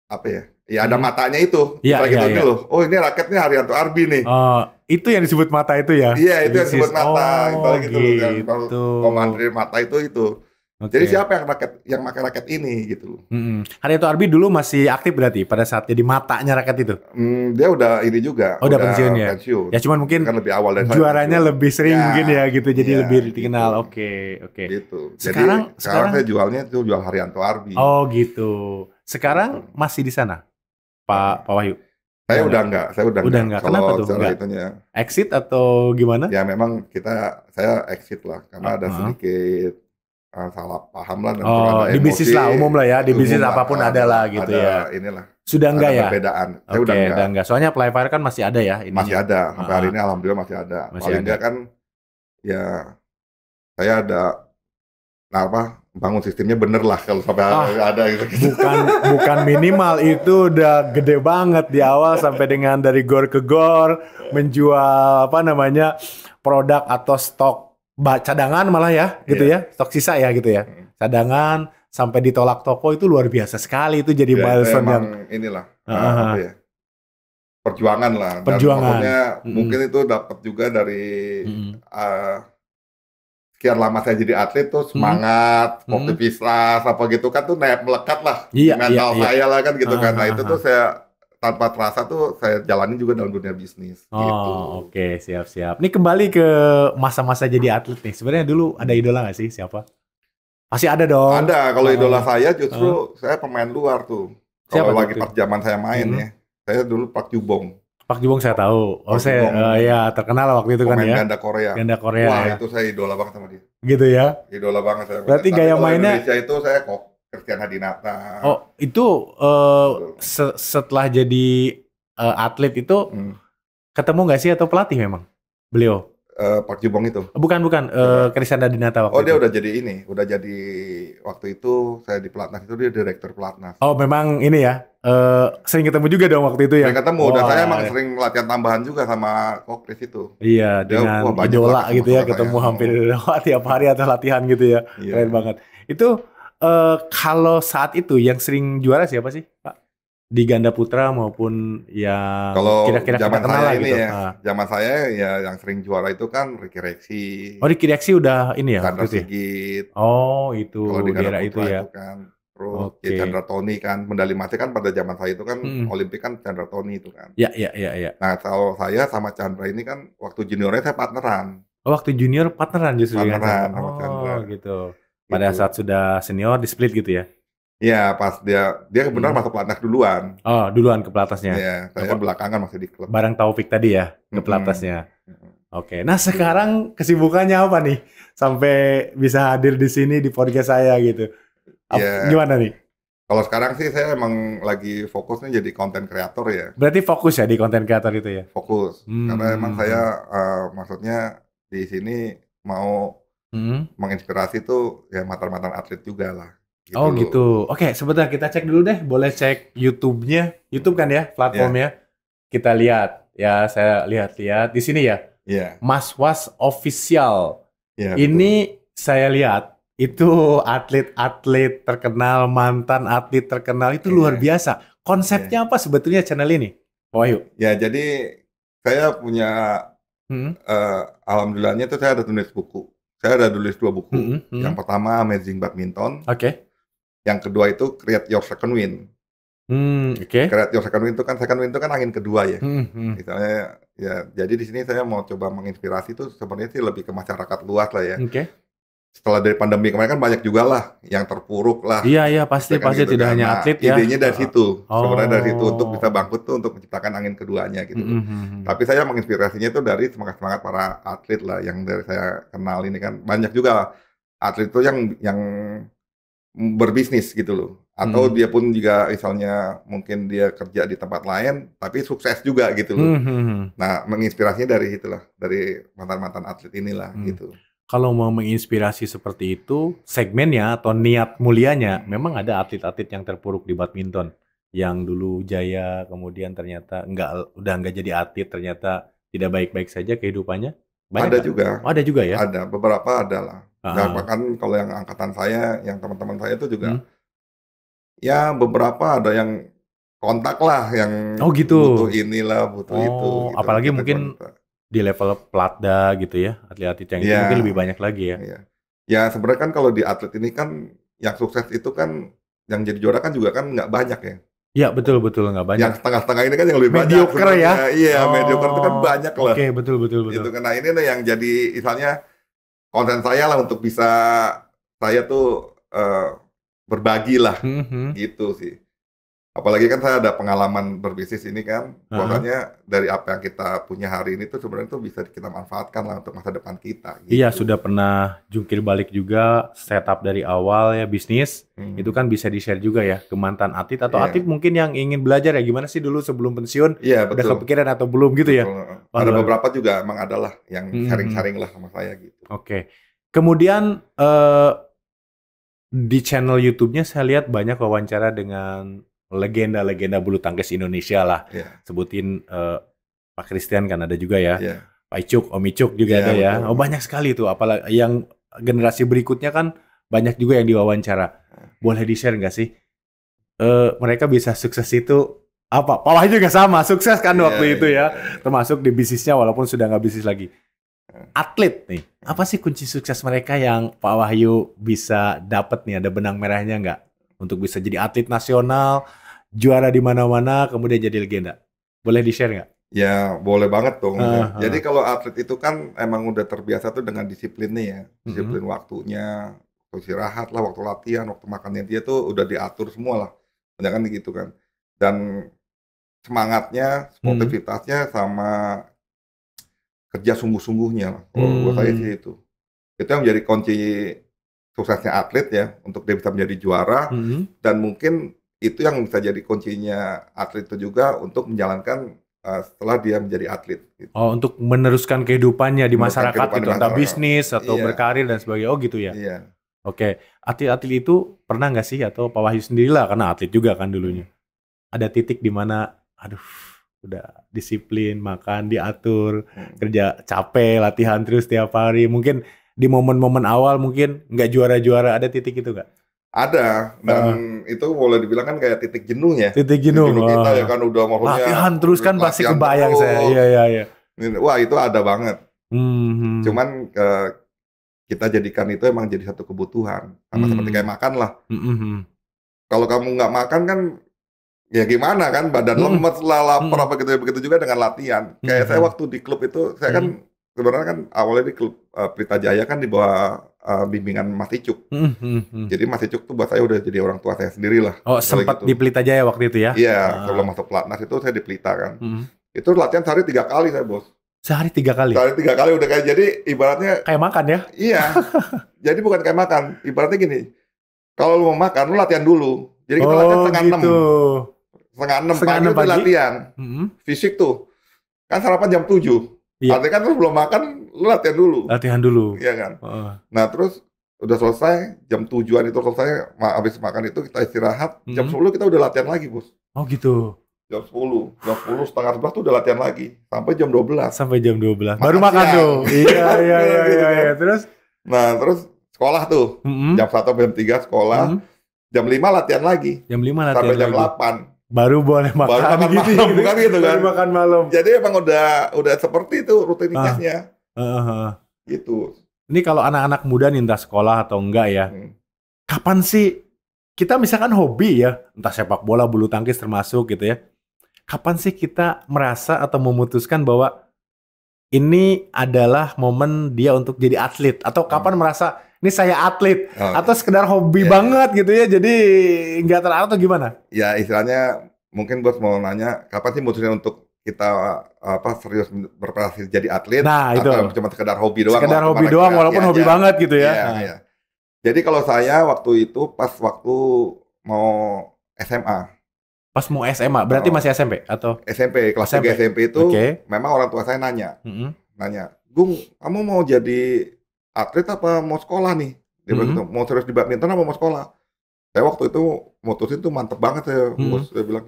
apa ya? Ya ada matanya itu. Iya. Loh. Oh, ini raketnya Haryanto Arbi nih. Oh, itu yang disebut mata itu ya? Iya, itu yang disebut mata. Gitu. Kalau Andre mata itu. Okay. Jadi siapa yang pakai raket ini gitu. Haryanto Arbi dulu masih aktif berarti pada saat jadi matanya raket itu? Dia udah ini juga. Udah pensiun ya? Pensiun. Ya cuman mungkin kan lebih awal dari juaranya lebih sering mungkin ya gitu. Jadi lebih dikenal. Oke. Gitu. Sekarang saya jualnya itu jual Haryanto Arbi. Oh gitu. Sekarang masih di sana? Pak Wahyu? Saya udah enggak. Kenapa tuh? Exit atau gimana? Ya memang saya exit lah karena ada sedikit salah paham lah. Di bisnis lah umum lah ya. Di bisnis apapun ada lah gitu ya. Inilah. Sudah enggak ya? Perbedaan. Saya udah enggak. Soalnya Flyfire kan masih ada ya. Masih ada. Sampai hari ini alhamdulillah masih ada. Paling enggak kan ya saya ada bangun sistemnya bener lah kalau sampai ada gitu. Bukan minimal, itu udah gede banget di awal sampai dengan dari gor ke gor menjual produk atau stok cadangan malah ya gitu ya, stok sisa ya gitu ya, cadangan sampai ditolak toko itu luar biasa sekali, itu jadi milestone yang inilah apa ya, perjuangan lah. Dan maksudnya mungkin itu dapat juga dari sekian lama saya jadi atlet tuh semangat, positivitas apa gitu kan tuh melekat lah di mental saya lah kan gitu kan. Nah itu tuh saya tanpa terasa tuh saya jalani juga dalam dunia bisnis. Gitu. Oke, siap. Ini kembali ke masa-masa jadi atlet nih. Sebenarnya dulu ada idola nggak sih, siapa? Pasti ada dong. Ada, kalau idola saya Heeh. justru saya pemain luar tuh. Siapa Kalau tuh lagi waktu itu? pas zaman saya main Mhm. ya, saya dulu Park Ju-bong. Park Ju-bong saya tahu. Oh, Park saya Ju-bong ya terkenal waktu itu kan pemain ya. ganda Korea. Ganda Korea Wah, ya. itu saya idola banget sama dia. Gitu ya. Idola banget saya. Berarti Tapi gaya kalau mainnya Indonesia itu saya kok Christian Hadinata. oh, itu Gitu. setelah jadi atlet itu Hmm. ketemu nggak sih atau pelatih memang beliau? Park Ju-bong itu. Bukan Coba. Krisanda Dinata Oh, waktu dia itu. udah jadi ini, udah jadi waktu itu saya di Pelatnas itu dia direktur Pelatnas. Oh, memang ini ya. Sering ketemu juga dong waktu itu ya. Sering ketemu dan Wah, saya emang sering latihan tambahan juga sama Kok Kris itu. iya, Dia wah dengan banyak idola lah gitu ya, sama saya. ketemu hampir tiap hari atau latihan gitu ya. Iya. Keren banget. Itu kalau saat itu yang sering juara siapa sih, Pak? Di ganda putra maupun yang Kalau kira-kira kita zaman kenal saya lah ini gitu. ya, zaman saya ya yang sering juara itu kan Ricky Rexi, Oh, Ricky Rexi udah ini ya Chandra waktu itu ya? Sigit. Oh, itu Kalau di di ganda era itu putra ya. itu kan. Terus Oke. Chandra Tony kan, medali emasnya kan pada zaman saya itu kan Mm-mm. Olimpik kan Chandra Tony itu kan. Ya, ya, ya, ya. Nah, kalau saya sama Chandra ini kan waktu juniornya saya partneran. Oh, waktu junior partneran justru dengan Partneran Chandra. sama Chandra. Oh, gitu. Pada Gitu. saat sudah senior di split gitu ya? Iya, pas dia benar masuk Pelatnas duluan. Oh, duluan ke Pelatnasnya. Iya, saya belakangan masih di klub. Bareng Taufik tadi ya ke Mm-mm. Pelatnasnya. Oke. Nah, sekarang kesibukannya apa nih? Sampai bisa hadir di sini di podcast saya gitu. Iya. Gimana nih? Kalau sekarang sih saya emang lagi fokusnya jadi konten kreator ya. Berarti fokus ya di konten kreator itu ya? Fokus. Karena emang saya maksudnya di sini mau menginspirasi tuh ya mantan-mantan atlet juga lah. Gitu Oh loh. gitu. Oke, sebentar kita cek dulu deh. Boleh cek YouTube-nya. YouTube kan ya platformnya. Kita lihat. Ya, saya lihat-lihat di sini ya. Iya. Mas Was Official. Iya, Ini saya lihat itu atlet-atlet terkenal, mantan atlet terkenal itu luar biasa. Konsepnya apa sebetulnya channel ini, Pak Wahyu? Ya, jadi saya punya alhamdulillahnya itu saya ada tulis buku. Saya ada tulis 2 buku. Yang pertama Amazing Badminton. Oke. Yang kedua itu Create Your Second Win. Oke. Create Your Second Win itu kan angin kedua ya. Misalnya ya, jadi di sini saya mau coba menginspirasi itu sebenarnya sih lebih ke masyarakat luas lah ya. Oke. Setelah dari pandemi kemarin kan banyak juga lah yang terpuruk lah. Iya, pasti gitu tidak kan. hanya Nah, atlet ya. idenya dari situ. Sebenarnya dari situ untuk Oh. bisa bangkit tuh untuk menciptakan angin keduanya gitu. Tapi saya menginspirasinya itu dari semangat-semangat para atlet lah yang dari saya kenal ini kan. Banyak juga atlet itu yang berbisnis gitu loh. Atau dia pun juga misalnya mungkin dia kerja di tempat lain tapi sukses juga gitu loh. Nah, menginspirasinya dari itulah, dari mantan-mantan atlet inilah gitu. Kalau mau menginspirasi seperti itu, segmennya atau niat mulianya memang ada atlet-atlet yang terpuruk di badminton yang dulu jaya kemudian ternyata udah nggak jadi atlet, ternyata tidak baik-baik saja kehidupannya. Banyak Ada nggak? juga. Oh, ada juga ya? Ada, beberapa ada lah. Dan bahkan kalau yang angkatan saya, yang teman-teman saya itu juga ya beberapa ada yang kontak lah yang Oh gitu. butuh inilah, butuh itu. Gitu. Apalagi mungkin di level Platda gitu ya, atlet-atlet yang itu mungkin lebih banyak lagi ya. Iya. Ya sebenarnya kan kalau di atlet ini kan yang sukses itu kan yang jadi juara kan juga kan nggak banyak ya. Iya betul nggak banyak. Yang setengah-setengah ini kan yang lebih mediocre banyak. Ya? Iya, mediocre itu kan banyak lah. Oke, betul. Gitu kan. Nah ini nih yang jadi misalnya konten saya lah untuk bisa saya tuh berbagi lah gitu sih. Apalagi kan saya ada pengalaman berbisnis ini kan, bahwasanya dari apa yang kita punya hari ini tuh sebenarnya tuh bisa kita manfaatkan lah untuk masa depan kita. Gitu. Iya, sudah pernah jungkir balik juga setup dari awal ya bisnis, itu kan bisa di-share juga ya ke mantan atlet atau atlet mungkin yang ingin belajar ya gimana sih dulu sebelum pensiun, udah kepikiran atau belum gitu ya. Ada beberapa juga emang adalah yang sharing-sharing lah sama saya gitu. Oke. Kemudian di channel YouTube-nya saya lihat banyak wawancara dengan legenda-legenda bulu tangkis Indonesia lah. Sebutin Pak Christian kan ada juga ya. Pak Icuk, Om Icuk juga ada ya. Betul. Oh banyak sekali tuh. Apalagi yang generasi berikutnya kan banyak juga yang diwawancara. Boleh di-share nggak sih? Mereka bisa sukses itu apa? Pak Wahyu juga sama, sukses kan waktu itu ya. Termasuk di bisnisnya walaupun sudah nggak bisnis lagi. Atlet nih, apa sih kunci sukses mereka yang Pak Wahyu bisa dapat nih? Ada benang merahnya nggak? Untuk bisa jadi atlet nasional, juara di mana-mana, kemudian jadi legenda. Boleh di-share nggak? Ya, boleh banget dong. Jadi kalau atlet itu kan emang udah terbiasa tuh dengan disiplinnya ya. Disiplin waktunya, istirahat lah, waktu latihan, waktu makannya dia tuh udah diatur semua lah, kebanyakan gitu kan. Dan semangatnya, Mhm. sportivitasnya, sama kerja sungguh-sungguhnya lah, kalau buat saya Mmm. sih itu. Itu yang menjadi kunci suksesnya atlet ya, untuk dia bisa menjadi juara, Mhm. dan mungkin itu yang bisa jadi kuncinya atlet itu juga untuk menjalankan, setelah dia menjadi atlet, gitu. Oh, untuk meneruskan kehidupannya di Meneruskan masyarakat kehidupan di gitu, entah masyarakat. bisnis atau Iya, berkarir dan sebagainya. Oh gitu ya? iya. Oke. Atlet-atlet itu pernah nggak sih atau Pak Wahyu sendirilah karena atlet juga kan Mhm, dulunya. Ada titik di mana, aduh udah disiplin, makan diatur, mhm. kerja capek, latihan terus tiap hari. Mungkin di momen-momen awal mungkin nggak juara-juara, ada titik itu nggak? Ada, dan Heeh. itu boleh dibilang kan kayak titik jenuh ya. Titik Titik jenuh, jenuh kita ya wah. kan, udah maksudnya Latihan terus udah kan pasti latihan kebayang saya. terus, Iya, iya, iya. wah itu ada banget. Mhm. Cuman, kita jadikan itu emang jadi satu kebutuhan, sama seperti kayak Mmm. makan lah. Mhm, mhm. Kalau kamu nggak makan kan, ya gimana kan, badan Mhm, lemes lah, lapar mhm, apa gitu, begitu juga dengan latihan. Kayak saya mhm, waktu di klub itu, saya kan mhm, sebenarnya kan awalnya di klub, Pelita Jaya kan di bawah, bimbingan Mas Icuk. mhm, mhm, mhm. Jadi Mas Icuk tuh buat saya udah jadi orang tua saya sendirilah, Oh, misalnya sempat di gitu. Pelita Jaya waktu itu ya? Iya, Heeh. sebelum masuk pelatnas itu saya di Pelita kan. Mhm. Itu latihan sehari 3 kali saya, Bos. Sehari 3 kali? Sehari 3 kali udah kayak, jadi ibaratnya, Kayak makan ya? iya, jadi bukan kayak makan, ibaratnya gini, kalau lu mau makan, lu latihan dulu. Jadi kita latihan Oh setengah gitu. 6, setengah 6 Setengah pagi 6 udah pagi? latihan, Mhm. fisik tuh. Kan sarapan jam 7, Iya, artinya kan lu sebelum makan, lu latihan dulu, latihan dulu. iya kan. Heeh. Nah terus udah selesai, jam 7-an itu selesai, habis makan itu kita istirahat, jam Mhm. 10 kita udah latihan lagi, Bos. Oh gitu. Jam 10, setengah 11 tuh udah latihan lagi, sampai jam 12. Sampai jam 12. Baru Makan makan siang. tuh. Iya, iya, Iya iya, gitu iya, kan. iya. Terus? Nah terus sekolah tuh, Mhm, jam 1 sampai jam 3 sekolah, mhm. jam 5 latihan lagi, Jam 5 sampai latihan jam lagi. 8, Baru boleh baru makan makan gitu ya, malam, gitu ya? kan gitu Baru kan. makan malam. Jadi emang udah seperti itu Ah, rutinitasnya, heeh, heeh. gitu. Ini kalau anak-anak muda nih entah sekolah atau enggak ya, Mhm, kapan sih kita misalkan hobi ya, entah sepak bola, bulu tangkis termasuk gitu ya. Kapan sih kita merasa atau memutuskan bahwa ini adalah momen dia untuk jadi atlet? Atau kapan mhm. merasa ini saya atlet? Oke, Atau sekedar hobi iya, iya. banget gitu ya, jadi nggak terarah atau gimana? Ya istilahnya mungkin Bos mau nanya, kapan sih mutusin untuk kita, serius berprestasi jadi atlet, Nah itu, atau cuma sekedar hobi doang lah, sekedar cuma hobi doang rekreasi walaupun hobi aja? banget gitu ya. Iya, Heeh. iya. Jadi kalau saya waktu itu pas waktu mau SMA, Pas mau SMA, berarti heeh, masih SMP atau SMP kelas 3 SMP? SMP itu Oke. memang orang tua saya Mhm, nanya, "Gung, kamu mau jadi atlet apa mau sekolah nih?" Dia bilang gitu, mhm, "Mau serius di badminton apa mau sekolah?" Saya waktu itu mutusin tuh mantep banget saya, mhm. Bos, saya bilang,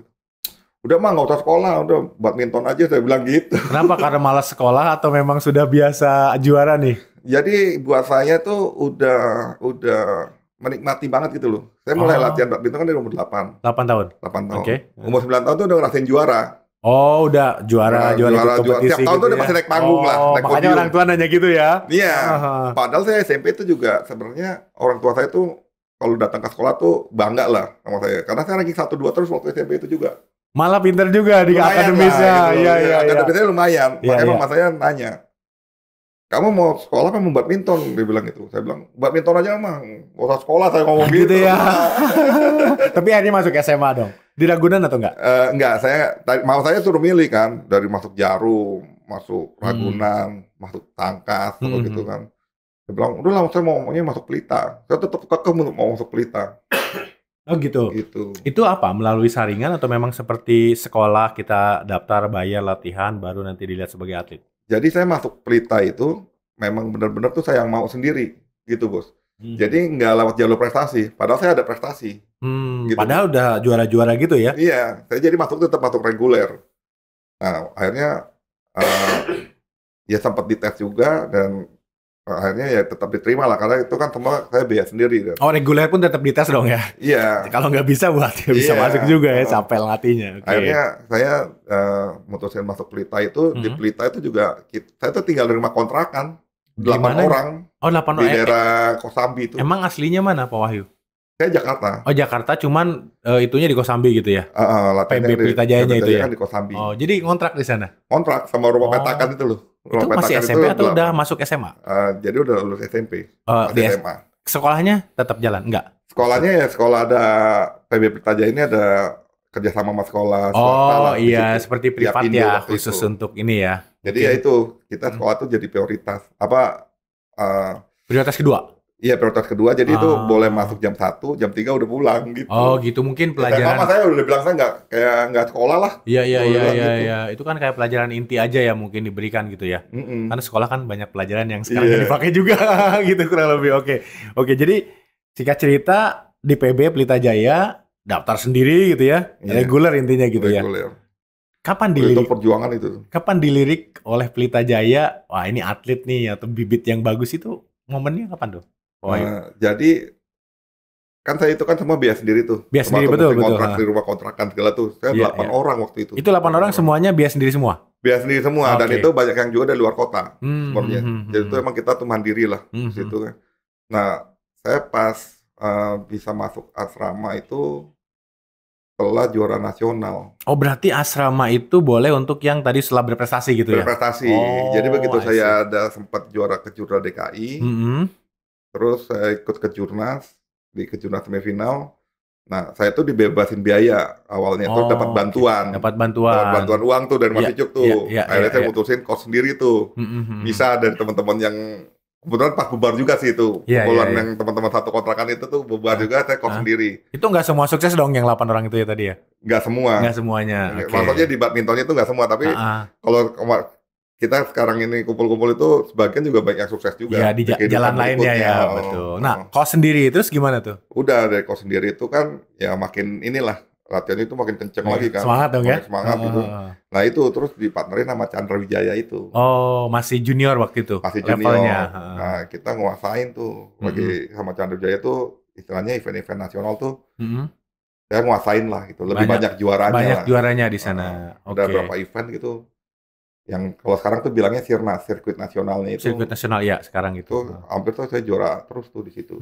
"Udah mah nggak usah sekolah, udah badminton aja," saya bilang gitu. Kenapa? Karena malas sekolah atau memang sudah biasa juara nih? Jadi buat saya tuh udah menikmati banget gitu loh. Saya mulai latihan Oh, badminton kan dari umur 8, 8 tahun? 8 tahun. Oke. Umur 9 tahun tuh udah ngerasain juara. Oh, udah juara juara ikut Tiap kompetisi tahun tuh gitu udah pasti ya? naik panggung lah, Oh, naik makanya orang podium. tua nanya gitu ya? Heeh, Iya, heeh. padahal saya SMP itu juga sebenarnya orang tua saya tuh kalau datang ke sekolah tuh bangga lah sama saya, karena saya ranking 1, 2 terus waktu SMP itu juga. Malah pinter juga di Lumayan lah akademisnya. gitu loh, Iya, ya iya, iya. akademisnya lumayan. Iya, Makanya iya. mama saya nanya, "Kamu mau sekolah apa mau badminton?" Dia bilang gitu. Saya bilang, "Badminton aja mah, nggak usah sekolah," saya ngomong Gitu gitu. ya. Tapi akhirnya masuk SMA dong? Di Ragunan atau enggak? Enggak, mau saya suruh milih kan, dari masuk Jarum, masuk Hmm. Ragunan, masuk Tangkas, Mhm, apa gitu mhm. kan. Saya bilang, "Udahlah saya maunya masuk Pelita." Saya tetap kekeh mau masuk Pelita, Oh gitu. gitu. Itu apa? Melalui saringan atau memang seperti sekolah kita daftar, bayar, latihan, baru nanti dilihat sebagai atlet? Jadi saya masuk Pelita itu memang benar-benar tuh saya yang mau sendiri, gitu Bos. Mhm. Jadi nggak lewat jalur prestasi, padahal saya ada prestasi, gitu Bos. Padahal udah juara-juara gitu ya? Iya, saya jadi tetap masuk reguler. Nah, akhirnya, eee, ya sempat dites juga, dan akhirnya ya tetap diterima lah, karena itu kan semua saya biaya sendiri dan Oh reguler pun tetap dites dong ya? iya, Kalau nggak bisa berarti nggak bisa iya, masuk juga ya, heeh. capek latihnya. Oke. Akhirnya saya, mutusin masuk Pelita itu, di Mhm. Pelita itu juga saya tuh tinggal di rumah kontrakan, 8 Gimana? orang, Oh 8 di daerah Kosambi itu. emang aslinya mana Pak Wahyu? Saya Jakarta, Oh Jakarta cuman, itunya di Kosambi gitu ya? heeh, PB latihannya Pelita Jayanya itu Jaya ya? kan di Kosambi. Oh jadi ngontrak di sana? Kontrak sama rumah Oh, petakan itu loh. itu Rumah masih petakan itu SMP atau udah 8, masuk SMA? jadi udah lulus SMP, pas Di SMA. Sekolahnya tetap jalan? Enggak? Sekolahnya ya sekolah ada PB Pelita Jaya ini ada kerjasama sama sekolah swasta Oh lah di iya, situ. seperti Tiap privat Indo ya, waktu khusus itu. untuk ini ya. Jadi Mungkin ya itu kita sekolah tuh jadi prioritas prioritas kedua. iya prioritas kedua. Jadi itu boleh masuk Ah. jam 1, jam 3 udah pulang Oh gitu. gitu, mungkin Ya saya mama pelajaran. saya udah bilang saya nggak sekolah lah. Iya iya Udah iya bilang iya gitu. iya. Itu kan kayak pelajaran inti aja ya mungkin diberikan gitu ya. Mm-mm. Karena sekolah kan banyak pelajaran yang sekarang nggak Iya. dipakai juga gitu kurang lebih. Oke. Oke, jadi singkat cerita di PB Pelita Jaya daftar sendiri gitu ya. Iya. Reguler intinya gitu ya. Reguler. Kapan Itu dilirik? perjuangan itu. Kapan dilirik oleh Pelita Jaya? Wah, ini atlet nih atau bibit yang bagus itu momennya kapan tuh? Oh, Jadi kan saya itu kan semua biaya sendiri tuh. biaya Sama sendiri, atau betul mesti betul. kontrak di rumah kontrakan segala tuh. Saya Iya 8 iya. orang waktu itu. Itu 8 orang semuanya biaya sendiri semua? Biaya sendiri semua dan Oke. itu banyak yang juga dari luar kota sebenarnya. Jadi itu Hmm. emang kita tuh mandiri lah di situ kan. Nah, saya pas bisa masuk asrama itu setelah juara nasional. Oh, berarti asrama itu boleh untuk yang tadi setelah berprestasi gitu ya? Berprestasi. Oh, Jadi begitu I see. saya ada sempat juara kejurnas DKI, terus saya ikut kejurnas di kejurnas semifinal. Nah, saya tuh dibebasin biaya awalnya tuh dapat oke. bantuan. Dapat bantuan. Dapat bantuan uang tuh dari Mas Iya, Icuk tuh. iya, iya, Akhirnya iya, saya iya. mutusin kos sendiri tuh. Bisa dari teman-teman yang kebetulan pas bubar juga sih itu. Iya, Kumpulan iya, iya. yang teman-teman satu kontrakan itu tuh bubar juga, saya kos sendiri. Itu nggak semua sukses dong yang 8 orang itu ya tadi ya? Nggak semua. Nggak semuanya. Oke. Maksudnya di badmintonnya itu nggak semua, tapi kalau kita sekarang ini kumpul-kumpul itu sebagian juga banyak yang sukses juga. Ya di kehidupan jalan lainnya berikutnya. ya, betul. Nah, kos sendiri terus gimana tuh? Udah dari kos sendiri itu kan ya makin inilah latihan itu makin kenceng lagi kan. Semangat dong ya? Makin semangat gitu. Nah itu terus dipartnerin sama Chandra Wijaya itu. Oh, masih junior waktu itu? Masih junior. Levelnya. Nah kita nguasain tuh lagi sama Chandra Wijaya tuh istilahnya event-event nasional tuh saya nguasain lah gitu. Lebih banyak juaranya Banyak lah. juaranya di sana. Udah Oke. berapa event gitu. Yang kalau sekarang tuh bilangnya Sirnas, sirkuit nasionalnya itu. Sirkuit nasional ya sekarang itu. Itu hampir tuh saya juara terus tuh di situ.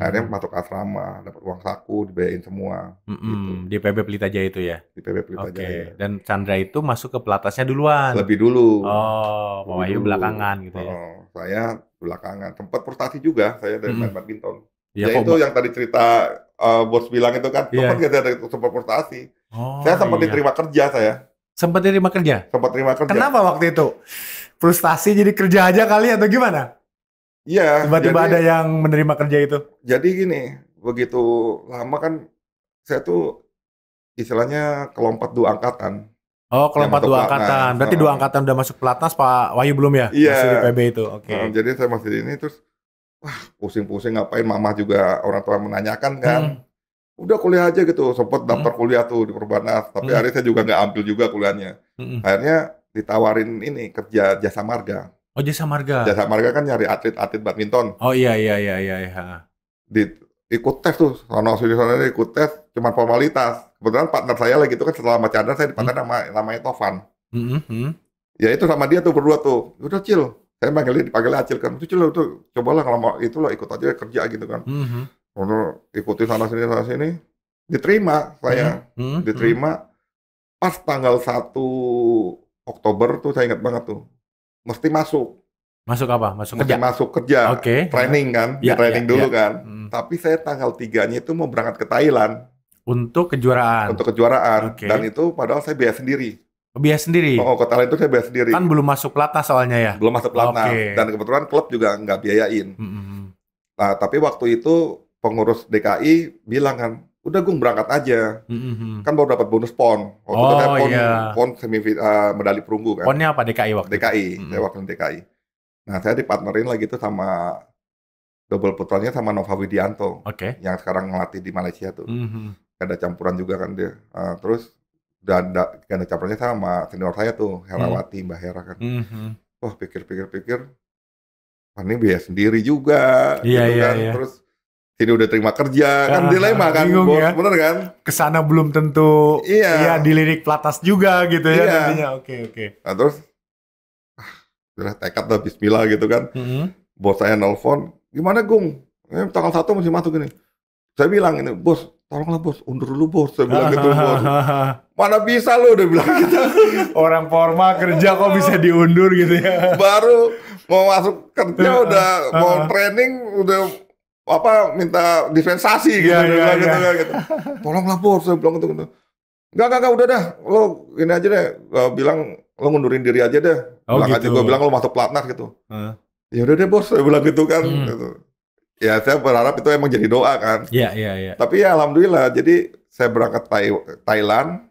Akhirnya masuk asrama, dapat uang saku, dibayarin semua. Gitu. Di PB Pelita Jaya itu ya. Di PB Pelita Oke. Jaya. Dan Chandra itu masuk ke pelatnasnya duluan. Lebih dulu. Oh, Pak Wahyu belakangan gitu ya. Saya belakangan. Tempat prestasi juga saya dari main badminton. Ya, Ya itu yang tadi cerita bos bilang itu kan, Iya. sempat nggak ada tempat prestasi. Oh, Saya sempat iya. diterima kerja saya. Sempat diterima kerja? Sempat terima kerja. Kenapa waktu itu? Frustasi jadi kerja aja kali atau gimana? Iya. Tiba-tiba ada yang menerima kerja itu? Jadi gini, begitu lama kan saya tuh istilahnya kelompat 2 angkatan. Oh, kelompat 2 masuk angkatan. pelatnas. Berarti 2 angkatan udah masuk pelatnas, Pak Wahyu belum ya? Iya. Masih di PB itu. Oke. Jadi saya masih di ini terus wah pusing-pusing ngapain, mama juga orang tua menanyakan kan. Udah kuliah aja gitu, sempat daftar kuliah tuh di Perbanas, tapi akhirnya saya juga nggak ambil juga kuliahnya. Akhirnya ditawarin ini kerja jasa marga. Oh, jasa marga. Jasa marga kan nyari atlet-atlet badminton. Oh iya. Ikut tes tuh, sana ikut tes, cuma formalitas. Kebetulan partner saya lagi itu kan setelah sama Chandra saya dipartner namanya Tovan. Ya itu sama dia tuh berdua tuh. Udah Cil, saya dipanggil Acil kan. Itu Cil itu cobalah ngelamar itulah ikut aja kerja gitu kan. Ikuti sana sini, diterima saya, diterima pas tanggal 1 Oktober tuh saya ingat banget tuh, mesti masuk. Masuk apa? Masuk Mesti kerja? masuk kerja, Oke. training kan, Ya, training ya, dulu ya. kan. Tapi saya tanggal 3-nya itu mau berangkat ke Thailand Untuk kejuaraan? untuk kejuaraan, Oke. dan itu padahal saya biaya sendiri. Biaya sendiri? Oh, ke Thailand itu saya biaya sendiri. Kan belum masuk pelatnas soalnya ya? Belum masuk pelatnas, Oke. dan kebetulan klub juga nggak biayain. Nah, tapi waktu itu pengurus DKI bilang kan, udah Gung berangkat aja, kan baru dapat bonus PON. Waktu itu saya PON medali perunggu kan. PON-nya apa DKI waktu itu? DKI, saya wakil DKI. Nah, saya dipartnerin lagi tuh sama double putranya sama Nova Widianto, Oke. yang sekarang ngelatih di Malaysia tuh. Ada campuran juga kan dia. Terus ganda campurannya sama senior saya tuh, Herawati, Mbak Hera kan. Wah, pikir-pikir, wah ini biaya sendiri juga, Iya, gitu iya, kan. iya. Terus sini udah terima kerja, kan dilema kan, bingung bos, ya. bener kan? Kesana belum tentu Iya. dilirik pelatnas juga gitu ya Iya. nantinya. Oke. Nah terus, udah tekad lah, bismillah gitu kan. Bos saya nelfon, gimana Gung? Tanggal 1 masih masuk ini. Saya bilang ini, bos, tolonglah bos, undur dulu bos. Saya bilang gitu, bos. Mana bisa lo, udah bilang gitu. Orang formal kerja kok bisa diundur gitu ya. Baru mau masuk kerja udah mau training udah minta dispensasi gitu, Iya, dia iya, bilang gitu iya. kan gitu. Tolonglah bos, saya bilang gitu. Enggak, udah dah, lo ini aja deh, bilang lo ngundurin diri aja deh, Oh bilang aja, gitu. gue bilang lo masuk pelatnas gitu. Heeh. Ya udah deh bos, saya bilang gitu kan. Hmm. Gitu. Ya saya berharap itu emang jadi doa kan. Iya, iya, iya. Tapi ya alhamdulillah, jadi saya berangkat Thailand.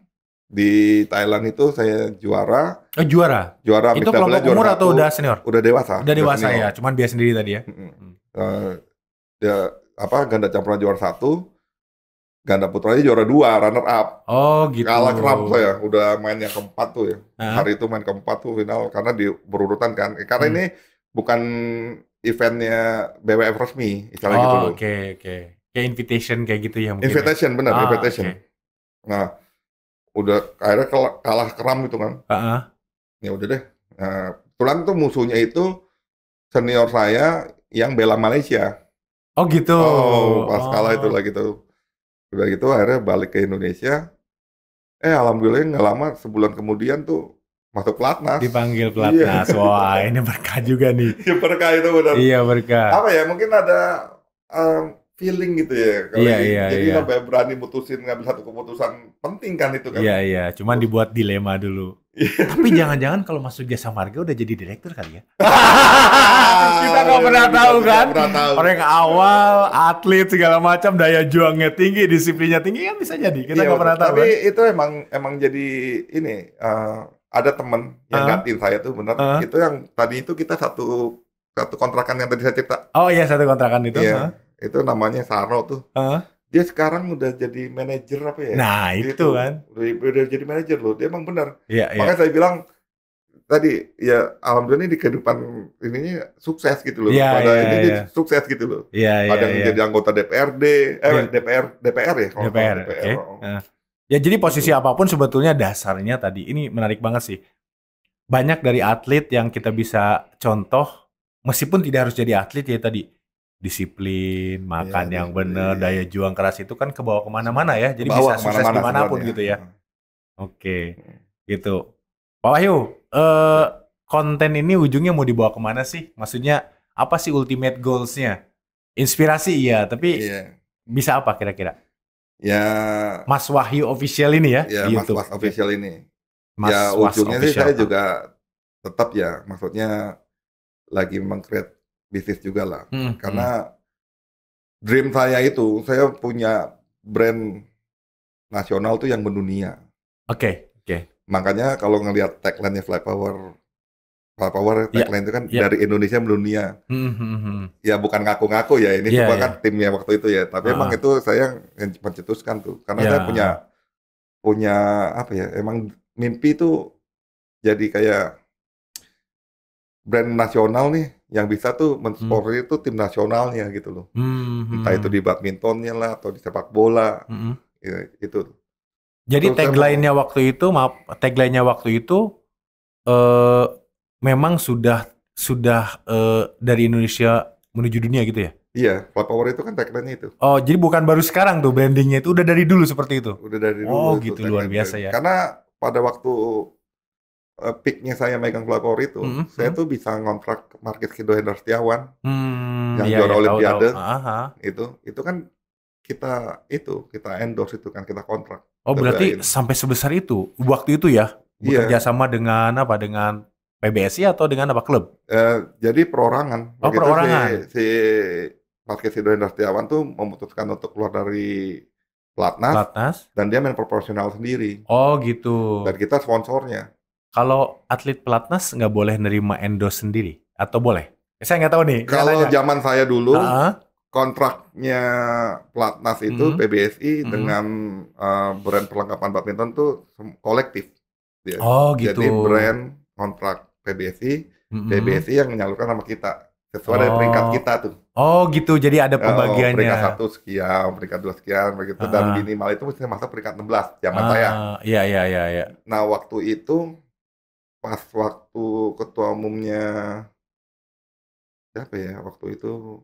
Di Thailand itu saya juara Oh juara. Mix Itu double-nya kelompok umur juara atau 1. udah senior? Udah dewasa. Udah dewasa senior. ya, cuman dia sendiri tadi ya. Dia ganda campuran juara 1, ganda putranya juara 2, runner up. Oh gitu. Kalah keram saya, udah main yang keempat tuh ya. Hah? Hari itu main keempat tuh final karena berurutan kan. Karena ini bukan eventnya BWF resmi, istilahnya gitu loh. Oke. Kayak invitation kayak gitu ya mungkin. Invitation, benar, invitation. Okay. Nah, udah akhirnya kalah keram gitu kan. Ya udah deh. Nah, kebetulan tuh musuhnya itu senior saya yang bela Malaysia. Oh gitu. Pas kalah itu lah gitu. Udah gitu akhirnya balik ke Indonesia. Alhamdulillah nggak lama, sebulan kemudian tuh masuk pelatnas. Dipanggil pelatnas. Iya. Wah, ini berkah juga nih. Ya berkah itu benar. Iya berkah. Apa ya? Mungkin ada feeling gitu ya. Jadi sampai berani mutusin, ngambil satu keputusan penting kan itu kan. Iya. Cuman dibuat dilema dulu. Tapi jangan-jangan kalau masuk Jasa Marga udah jadi direktur kali ya? Kita nggak pernah tahu kan. Orang yang awal, atlet segala macam, daya juangnya tinggi, disiplinnya tinggi kan bisa jadi. Kita nggak pernah tahu. Tapi itu emang jadi ini. Ada teman yang gantiin saya tuh bener. Itu yang tadi itu kita satu kontrakan yang tadi saya cerita. Oh iya, satu kontrakan itu. Iya. Itu namanya Saro tuh. Dia sekarang udah jadi manajer apa ya? Nah itu kan. Udah jadi manajer loh. Dia emang benar. Iya. Makanya saya bilang tadi ya alhamdulillah ini di kehidupan ininya sukses gitu loh. Ini sukses gitu loh. Iya. Ada yang jadi anggota DPRD, DPR ya. DPR. Ya jadi posisi apapun sebetulnya dasarnya tadi ini menarik banget sih. Banyak dari atlet yang kita bisa contoh meskipun tidak harus jadi atlet ya tadi. Disiplin, makan yang benar, daya juang keras itu kan kebawa kemana-mana ya. Jadi bisa sukses dimanapun gitu ya. Oke, gitu. Pak Wahyu, konten ini ujungnya mau dibawa kemana sih? Maksudnya apa sih ultimate goals-nya? Inspirasi iya, tapi bisa apa kira-kira? Ya, Mas Wahyu official ini ya? Ya, Mas official ini. Ya, ujungnya sih saya juga tetap ya, maksudnya lagi meng-create bisnis juga lah. Karena dream saya itu, saya punya brand nasional tuh yang mendunia. Oke. Makanya kalau ngelihat tagline-nya Fly Power tagline itu kan dari Indonesia mendunia. Ya bukan ngaku-ngaku ya, ini cuma kan timnya waktu itu ya. Tapi emang itu saya yang mencetuskan tuh. Karena saya punya apa ya, emang mimpi tuh jadi kayak brand nasional nih yang bisa tuh mensupport itu tim nasionalnya gitu loh. Entah itu di badmintonnya lah atau di sepak bola. Ya, itu. Jadi tagline-nya waktu itu memang sudah dari Indonesia menuju dunia gitu ya? Iya, Fly Power itu kan tagline-nya itu. Oh, jadi bukan baru sekarang tuh brandingnya itu udah dari dulu seperti itu? Udah dari dulu. Oh gitu, luar biasa ya. Karena pada waktu peak-nya saya megang Fly Power itu, saya tuh bisa ngontrak Markis Kido Hendra Setiawan yang juara Olimpiade. Itu kan kita endorse itu kan, kita kontrak. Oh berarti sampai sebesar itu waktu itu ya, bekerja sama dengan apa, dengan PBSI atau dengan apa, klub? Jadi perorangan. Perorangan. Si Markis Kido Hendra Setiawan tuh memutuskan untuk keluar dari pelatnas dan dia main proporsional sendiri. Oh gitu. Dan kita sponsornya. Kalau atlet pelatnas nggak boleh nerima endorse sendiri atau boleh? Saya nggak tahu nih. Kalau zaman saya dulu, kontraknya pelatnas itu PBSI dengan brand perlengkapan badminton tuh kolektif. Oh gitu. Jadi brand kontrak PBSI, PBSI yang menyalurkan sama kita sesuai dari peringkat kita tuh. Oh gitu, jadi ada pembagiannya. Peringkat 1 sekian, peringkat 2 sekian, begitu. Dan minimal itu mesti masuk peringkat 16 zaman saya. Iya. Nah waktu itu pas waktu ketua umumnya siapa ya waktu itu,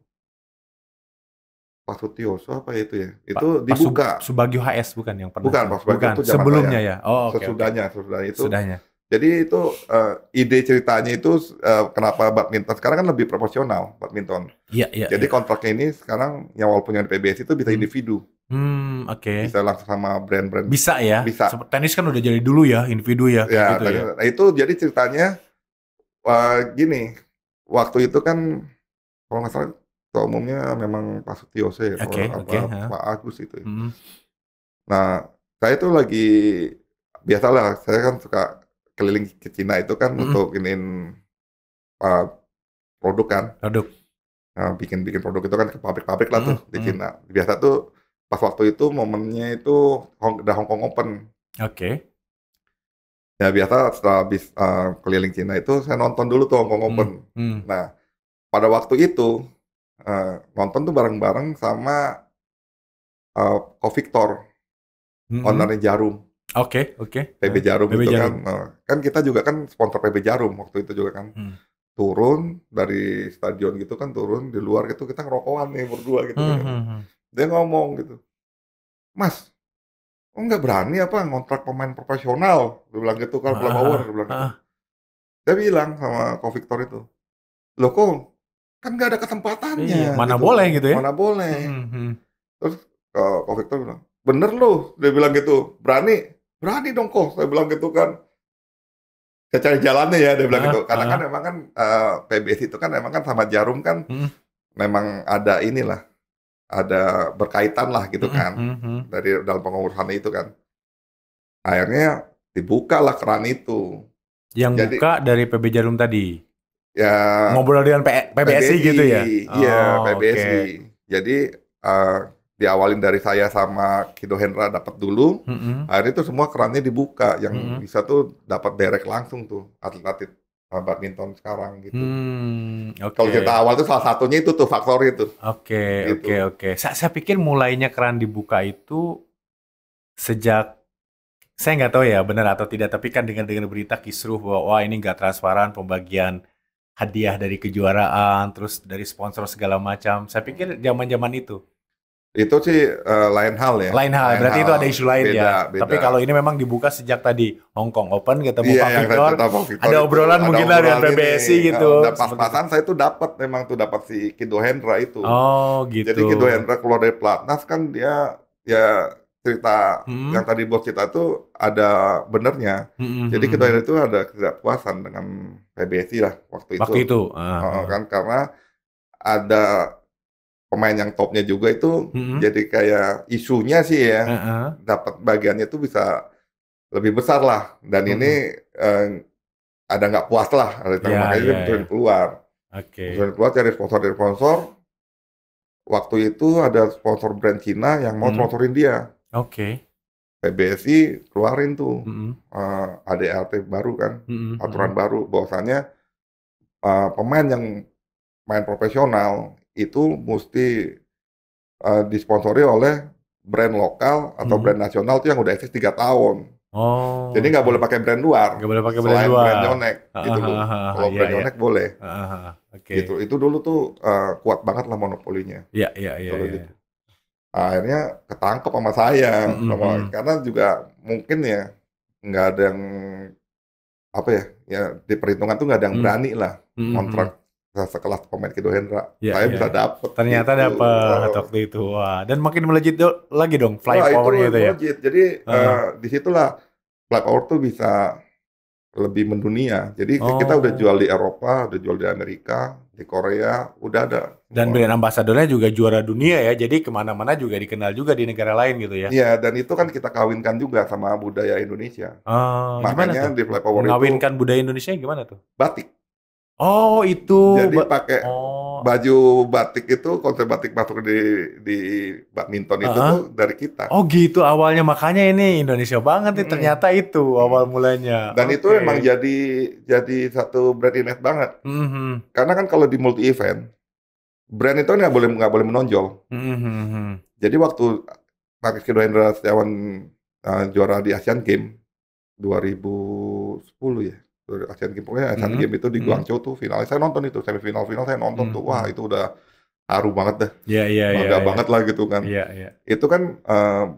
Pak Sutioso apa itu ya? Itu dibuka. Subagio HS bukan yang pernah? Bukan, Pak Subagio itu zaman sebelumnya saya. Ya. Oh, Sesudahnya itu. Sesudahnya. Jadi itu ide ceritanya itu kenapa badminton sekarang kan lebih proporsional badminton. Iya, iya, Jadi iya. kontraknya ini sekarang yang walaupun yang di PBSI itu bisa individu, Oke. bisa langsung sama brand-brand Bisa ya. bisa. Tenis kan udah jadi dulu ya, individu ya, kayak Ya, gitu ya. nah itu jadi ceritanya gini, waktu itu kan kalau nggak salah ketua umumnya memang Pak Sutiose ya, Oke, oke. Heeh. Pak Agus itu ya. Mhm. Nah, saya itu lagi biasalah saya kan suka keliling ke Cina itu kan Mhm. untuk iniin produk kan. Produk. Nah, bikin produk itu kan ke pabrik-pabrik lah tuh Mhm, di mhm. Cina. Biasa tuh pas waktu itu momennya itu udah Hong Kong Open. Oke. Ya biasa setelah habis keliling Cina itu saya nonton dulu tuh Hong Kong Open. Mhm, mhm. Nah, pada waktu itu nonton tuh bareng-bareng sama Ko Victor, Mhm. ownernya Jarum, Oke, oke. PB Jarum PB itu kan. Jarum. Kan kita juga kan sponsor PB Jarum waktu itu juga kan. Mhm. Turun dari stadion gitu kan, turun di luar gitu kita ngerokokan nih berdua gitu Mhm, kan. mhm. Dia ngomong gitu, "Mas, oh nggak berani apa ngontrak pemain profesional?" Dia bilang gitu kan, Heeh, Club Power heeh, dia bilang gitu. heeh. Saya bilang sama Ko Victor itu, "Loh kok kan nggak ada Iya, kesempatannya mana gitu, boleh gitu ya. mana boleh." Mhm, mhm. Terus Ko Victor bilang, "Bener lu," dia bilang gitu, "berani?" "Berani dong Ko," saya bilang gitu kan. "Saya cari jalannya ya," dia bilang Heeh, gitu. Karena kan heeh. memang kan PBS itu kan memang kan sama Jarum kan Mhm, memang ada inilah, ada berkaitan lah gitu mhm, kan, mhm, mhm. dari dalam pengurusan itu kan. Akhirnya dibukalah keran itu. Yang Jadi buka dari PB Jarum tadi? ya Ngobrol dengan PBSI PBSI, gitu ya? iya Oh, oke. PBSI. Jadi diawalin dari saya sama Kido Hendra dapat dulu, Mhm, akhirnya itu semua kerannya dibuka, yang mhm. bisa tuh dapat direct langsung tuh atlet-atlet badminton sekarang gitu. Kalau Oke. cerita awal tuh salah satunya itu tuh faktor itu, Oke, oke, gitu. oke. Saya pikir mulainya keran dibuka itu sejak saya nggak tahu ya benar atau tidak, tapi kan dengan berita kisruh bahwa wah ini nggak transparan pembagian hadiah dari kejuaraan, terus dari sponsor segala macam. Saya pikir zaman-zaman itu. Itu sih lain hal ya, Lain hal, lain berarti hal, itu ada isu lain beda ya. Tapi beda. kalau ini memang dibuka sejak tadi Hong Kong Open ketemu Iya, Pak yang saya Victor, cerita Pak Victor ada itu obrolan ada mungkin lah dengan obrolan ini, PBSI gitu, dan seperti itu. pas-pasan saya tuh dapat memang tuh dapat si Kido Hendra itu. Oh gitu. Jadi Kido Hendra keluar dari pelatnas kan dia ya cerita yang Hmm, tadi bos cerita tuh ada benernya. hmm, hmm, Jadi hmm, Kido hmm. Hendra itu ada ketidakpuasan dengan PBSI lah waktu Waktu itu. itu. Kan karena ada pemain yang topnya juga itu Hmm, jadi kayak isunya sih ya heeh, dapat bagiannya tuh bisa lebih besar lah, dan hmm. ini ada nggak puas lah, Ya, makanya dia ya, mutusin ya. keluar. Oke. Mutusin keluar cari sponsor dari sponsor. Waktu itu ada sponsor brand Cina yang mau Hmm, sponsorin dia. oke. PBSI keluarin tuh Hmm, ADRT baru kan, hmm, aturan hmm. baru bahwasanya pemain yang main profesional itu mesti disponsori oleh brand lokal atau Hmm. brand nasional tuh yang udah eksis 3 tahun. Oh, Jadi nggak oke. boleh pakai brand luar, Nggak boleh pakai brand selain brand luar. Yonex Heeh, gitu loh. heeh, heeh. Kalau Iya, brand iya. Yonex boleh. Heeh, heeh. Oke. Gitu, itu dulu tuh kuat banget lah monopolinya, Iya, iya, iya, kalau iya. gitu. Akhirnya ketangkep sama saya, Hmm, hmm. karena juga mungkin ya nggak ada yang apa ya, ya di perhitungan tuh nggak ada yang Hmm, berani lah hmm, hmm. ngontrak sekelas pemain Kido Hendra. Iya, Saya iya. bisa dapet Ternyata gitu. dapat waktu itu. Wah, dan makin melejit lagi dong fly Wah itu powernya itu ya. melejit. Jadi Heeh. di situlah Black Power tuh bisa lebih mendunia. Jadi kita udah Oh. jual di Eropa, udah jual di Amerika, di Korea, udah ada Dan semua. brand ambassadornya juga juara dunia ya. Jadi kemana-mana juga dikenal juga di negara lain gitu ya. Iya, dan itu kan kita kawinkan juga sama budaya Indonesia. Gimana Makanya tuh? di Fly Power itu Mengawinkan budaya Indonesia gimana tuh? batik. Oh, itu. Jadi pakai Oh. baju batik itu, konsep batik masuk di badminton itu Heeh. tuh dari kita. Oh gitu awalnya, makanya ini Indonesia banget nih Mm-mm. ternyata itu awal Mm. mulanya. Dan itu Oke. emang jadi satu brand image banget. Mhm. Karena kan kalau di multi event, brand itu nggak boleh menonjol. Mhm. Jadi waktu Pak Rizky Hendra Setiawan juara di Asian Games 2010 ya, Asian Games, pokoknya Asian Mhm. Games itu di Mhm. Guangzhou tuh finalnya saya nonton itu, semifinal final saya nonton tuh, wah Mhm. itu udah haru banget dah, Iya, iya, iya, bangga iya. banget lah gitu kan. Iya, iya. Itu kan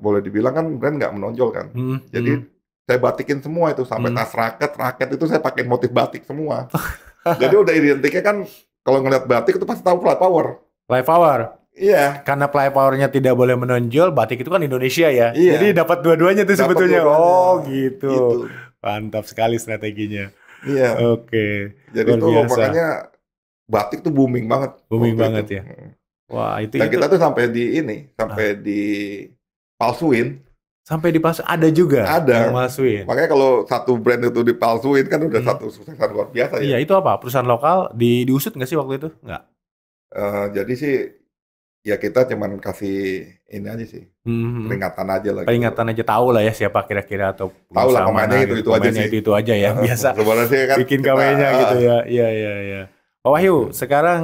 boleh dibilang kan brand nggak menonjol kan. Mhm. Jadi Mhm. saya batikin semua itu sampai Hmm. tas raket itu saya pakai motif batik semua. Jadi udah identiknya kan kalau ngeliat batik itu pasti tahu Fly Power. Fly Power. Iya, Karena Fly Power-nya tidak boleh menonjol, batik itu kan Indonesia ya. Jadi iya, dapat dua-duanya tuh dapat sebetulnya. dua-duanya Oh gitu. gitu. Mantap sekali strateginya. Iya, Oke, jadi luar tuh biasa. makanya batik tuh booming banget Booming waktu itu. banget ya. Wah, Dan itu kita tuh sampai di ini, sampai ah, dipalsuin. sampai di pas ada juga yang Ada. masukin. Makanya kalau satu brand itu dipalsuin kan udah Hmm. satu suksesan luar biasa ya. Iya, itu apa? Perusahaan lokal diusut nggak sih waktu itu? Nggak. Jadi sih ya kita cuman kasih ini aja sih, Hmm. peringatan aja lah gitu. Peringatan aja tahu lah ya siapa kira-kira atau Tahu lah pengusaha mana pemainnya gitu. itu aja Pemainnya sih. itu aja ya. Biasa Sebenarnya sih kan bikin kita KW-nya gitu ya. Iya, iya, iya. Pak Wahyu, gitu. sekarang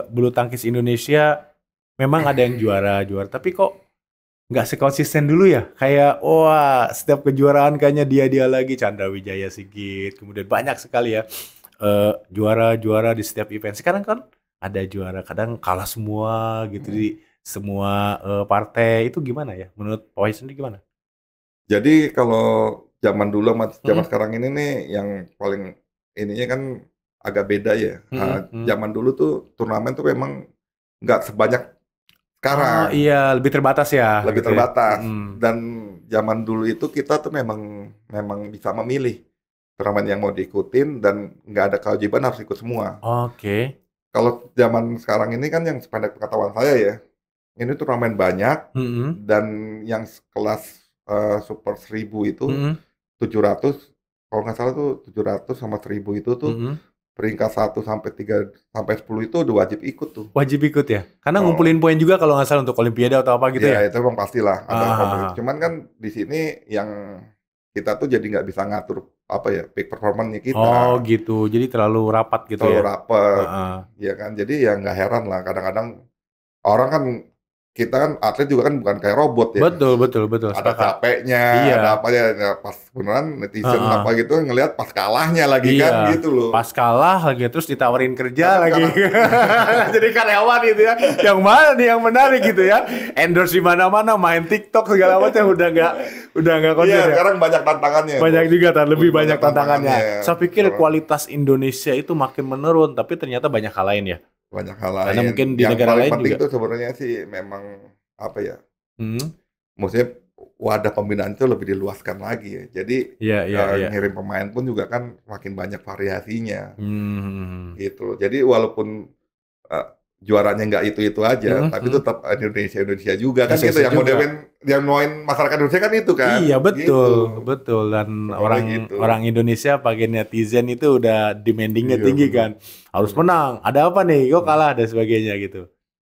bulu tangkis Indonesia memang ada yang juara-juara, tapi kok nggak sekonsisten dulu ya? Kayak, wah, setiap kejuaraan kayaknya dia lagi, Chandra Wijaya Sigit, kemudian banyak sekali ya juara-juara di setiap event. Sekarang kan ada juara, kadang kalah semua gitu di semua partai. Itu gimana ya? Menurut Pak Wahyu sendiri gimana? Jadi kalau zaman dulu sama zaman Mm-mm, sekarang ini nih yang paling ininya kan agak beda ya. mm-mm, mm. Zaman dulu tuh turnamen tuh memang nggak sebanyak Oh sekarang, iya, lebih terbatas ya lebih gitu ya. terbatas. Mm-mm. Dan zaman dulu itu kita tuh memang memang bisa memilih turnamen yang mau diikutin dan nggak ada kewajiban harus ikut semua. Oke. Kalau zaman sekarang ini kan yang sependek pengetahuan saya ya, ini turnamen banyak Mm-mm, dan yang kelas Super 1000 itu mm-mm, 700, kalau nggak salah tuh 700 sama 1000 itu tuh mm-mm. peringkat 1 sampai 3 sampai 10 itu udah wajib ikut tuh. Wajib ikut ya? Karena Oh, ngumpulin poin juga kalau nggak salah untuk Olimpiade atau apa gitu ya ya? itu emang pastilah ada kompetisi. Ah, Cuman kan di sini yang kita tuh jadi nggak bisa ngatur apa ya peak performance oh kita gitu. Jadi terlalu rapat gitu terlalu ya? rapet, Heeh. ya kan. Jadi ya nggak heran lah kadang-kadang orang kan kita kan atlet juga kan bukan kayak robot ya. Betul, betul, betul. Ada Sepakat. capeknya, ada Iya. apa ya, ya pas beneran netizen Heeh. apa gitu ngelihat pas kalahnya lagi Iya. kan gitu loh. Pas kalah lagi terus ditawarin Nah kerja kan lagi. karena Jadi karyawan gitu ya. Yang mana nih yang menarik gitu ya? Endorse di mana-mana, main TikTok segala macam udah nggak iya konsen ya. sekarang banyak tantangannya Banyak bos, juga lebih lebih banyak banyak tantangannya. tantangannya. Saya pikir Orang kualitas Indonesia itu makin menurun, tapi ternyata banyak hal lain ya. banyak hal Karena lain. mungkin di Yang negara paling lain penting juga. tuh sebenarnya sih memang apa ya, Hmm. maksudnya wadah pembinaan itu lebih diluaskan lagi ya. Jadi Iya, iya, iya. ngirim pemain pun juga kan makin banyak variasinya Hmm. gitu loh. Jadi walaupun eh, juaranya nggak itu aja, Hmm, tapi hmm. tetap Indonesia juga kan gitu Indonesia yang juga. modelin yang mauin masyarakat Indonesia kan itu kan Iya gitu. betul, betul. Dan Sebenarnya orang gitu. orang Indonesia pakai netizen itu udah demandingnya Iya tinggi benar. kan. Harus Benar. menang. Ada apa nih? Kok Hmm. kalah dan sebagainya gitu.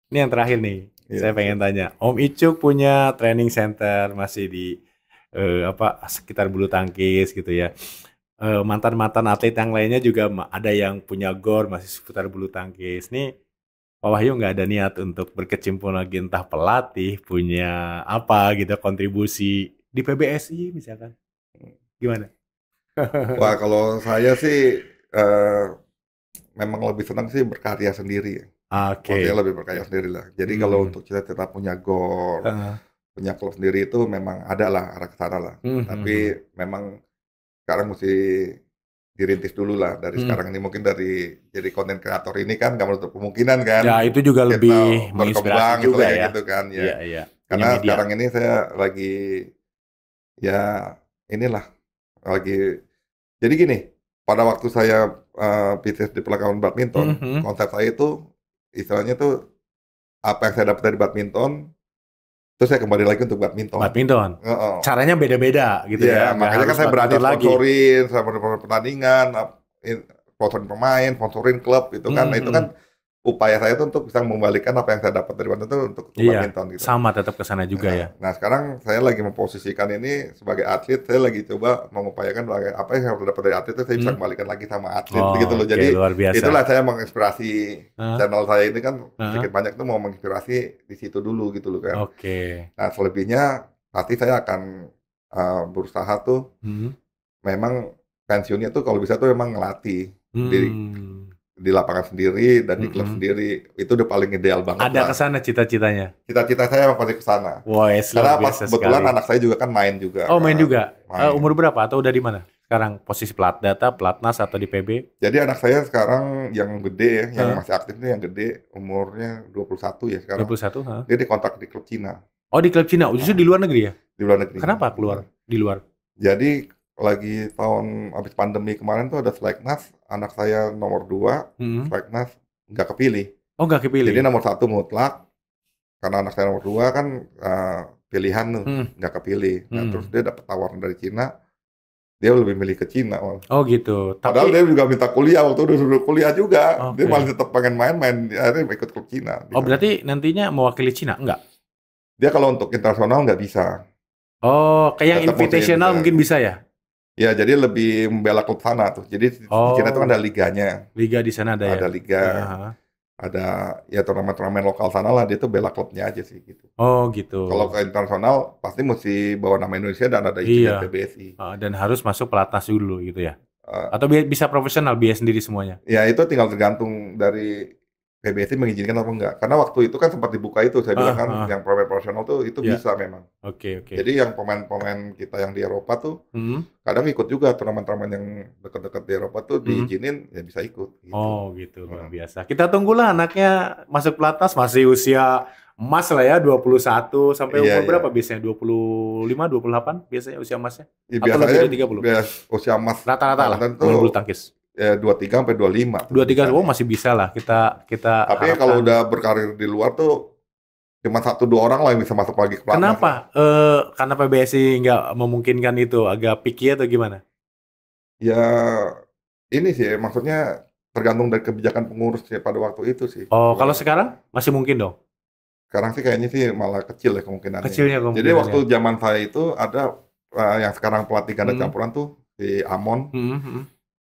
Ini yang terakhir nih. Iya, Saya pengen tanya. Om Icuk punya training center masih di apa sekitar bulu tangkis gitu ya. Mantan-mantan atlet yang lainnya juga ada yang punya gor masih seputar bulu tangkis. Nih Pak Wahyu nggak ada niat untuk berkecimpung lagi entah pelatih punya apa gitu kontribusi di PBSI misalkan gimana? Wah kalau saya sih eh, memang lebih senang sih berkarya sendiri ya. Maksudnya Oke. lebih berkarya sendiri lah. Jadi kalau Hmm. untuk cita-cita punya gor, Heeh. punya klub sendiri itu memang ada lah arah ke sana lah. Hmm, hmm, Tapi hmm. memang sekarang mesti dirintis dulu lah dari Hmm. sekarang ini mungkin dari jadi konten kreator ini kan nggak menutup kemungkinan kan Ya itu juga lebih kita menginspirasi berkembang gitu juga kayak ya. gitu kan Iya, ya. iya. Punya Karena media. sekarang ini saya lagi ya inilah lagi jadi gini, pada waktu saya bisnis di pelanggan Hmm, badminton, hmm. konsep saya itu istilahnya tuh apa yang saya dapat dari badminton, terus saya kembali lagi untuk badminton. Badminton. Heeh. Caranya beda-beda gitu Iya, ya. Nggak makanya kan harus saya berani badminton lagi. sponsorin, saya berani pertandingan, sponsorin pemain, sponsorin klub itu kan. Hmm, Nah, itu hmm. kan upaya saya itu untuk bisa membalikan apa yang saya dapat dari badminton itu untuk Iya. badminton gitu. Sama tetap ke sana juga ya. Nah, sekarang saya lagi memposisikan ini sebagai atlet, saya lagi coba mengupayakan apa yang saya dapat dari atlet itu saya bisa Hmm. kembalikan lagi sama atlet gitu Oh, loh. oke, Jadi luar biasa. itulah saya menginspirasi Hah? channel saya ini kan Hah? sedikit banyak tuh mau menginspirasi di situ dulu gitu loh kan. Oke. Nah, selebihnya pasti saya akan berusaha tuh Hmm. memang pensiunnya tuh kalau bisa tuh memang ngelatih. Jadi Hmm. di lapangan sendiri dan di klub sendiri. Itu udah paling ideal banget Ada lah. kesana cita-citanya? Cita-cita saya emang pasti ke sana. Wah, Karena luar pas biasa kebetulan sekali. anak saya juga kan main juga. Oh, main juga? Main. Umur berapa atau udah di mana? Sekarang posisi Platdata, Platnas atau di PB? Jadi anak saya sekarang yang gede ya, yang masih aktif itu yang gede, umurnya 21 ya sekarang. 21, ha? Dia dikontrak di klub Cina. Oh, di klub Cina. Justru di luar negeri ya? Di luar negeri. Kenapa keluar di luar? Jadi lagi tahun habis pandemi kemarin tuh ada Seleknas, anak saya nomor 2, Seleknas nggak kepilih. Oh, nggak kepilih. Jadi nomor 1 mutlak, karena anak saya nomor 2 kan pilihan tuh, nggak kepilih. Nah, terus dia dapat tawaran dari Cina, dia lebih milih ke Cina. Oh gitu. Padahal dia juga minta kuliah, waktu udah suruh kuliah juga. Oke. Dia malah tetap pengen main-main, akhirnya ikut klub Cina. Oh, berarti nantinya mewakili Cina? Enggak? Dia kalau untuk internasional nggak bisa. Oh, kayak Tetap invitational mungkin mungkin bisa ya? Ya, jadi lebih membela klub sana tuh. Jadi di Cina itu kan ada liganya. Liga di sana ada ya? Ada liga. Ada ya turnamen-turnamen lokal sana lah, dia tuh bela klubnya aja sih gitu. Oh gitu. Kalau ke internasional pasti mesti bawa nama Indonesia dan ada izin dari PBSI. Dan harus masuk pelatnas dulu gitu ya? Atau bisa profesional, biaya sendiri semuanya? Ya itu tinggal tergantung dari PBSI mengizinkan atau enggak. Karena waktu itu kan sempat dibuka itu, saya bilang kan yang profesional tuh itu bisa memang. Oke. Jadi yang pemain-pemain kita yang di Eropa tuh kadang ikut juga turnamen-turnamen yang dekat-dekat di Eropa tuh diizinin ya bisa ikut. Gitu. Oh gitu, luar biasa. Kita tunggulah anaknya masuk pelatnas, masih usia emas lah ya, 21 sampai umur berapa biasanya? 25, 28 biasanya usia emasnya? Ya, atau biasanya lebih dari 30? Usia emas rata-rata lah main bulu tangkis. Ya 23 sampai 25. 23 masih bisa lah kita Tapi harapkan. kalau udah berkarir di luar tuh cuma 1-2 orang lah yang bisa masuk lagi ke pelatnas. Kenapa? Karena PBSI nggak memungkinkan itu, agak picky atau gimana? Ya ini sih maksudnya tergantung dari kebijakan pengurus ya pada waktu itu sih. Oh, kalau sekarang masih mungkin dong? Sekarang sih kayaknya sih malah kecil ya kemungkinannya. Kecilnya kemungkinannya. Jadi waktu zaman saya itu ada yang sekarang pelatih ganda campuran tuh si Amon.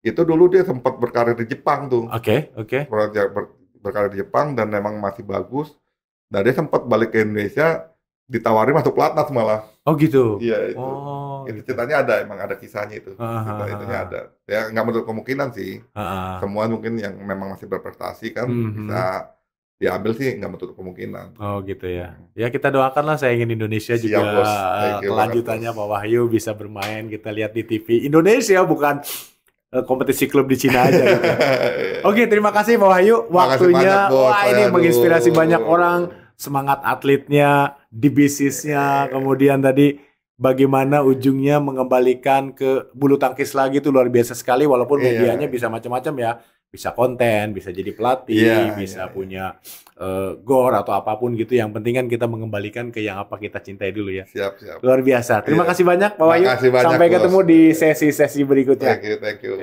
Itu dulu dia sempat berkarir di Jepang tuh. Oke. Berkarir di Jepang dan memang masih bagus. Dan dia sempat balik ke Indonesia ditawari masuk pelatnas malah. Oh gitu. Iya itu. Oh, itu ceritanya ada, emang ada kisahnya itu. Itunya ada. Ya nggak menutup kemungkinan sih. Semua mungkin yang memang masih berprestasi kan bisa diambil sih, nggak menutup kemungkinan. Oh gitu ya. Ya kita doakanlah, saya ingin Indonesia juga kelanjutannya Pak Wahyu bisa bermain, kita lihat di TV Indonesia, bukan kompetisi klub di Cina aja gitu. Oke, terima kasih Pak Wahyu waktunya. Wah, ini menginspirasi banyak orang, semangat atletnya, di bisnisnya, kemudian tadi bagaimana ujungnya mengembalikan ke bulu tangkis lagi, itu luar biasa sekali, walaupun medianya bisa macam-macam ya. Bisa konten, bisa jadi pelatih, bisa punya gor atau apapun gitu. Yang penting kan kita mengembalikan ke yang apa kita cintai dulu ya. Siap. Luar biasa. Terima kasih banyak Pak Wahyu. Makasih banyak, Sampai ketemu di sesi-sesi berikutnya. Thank you.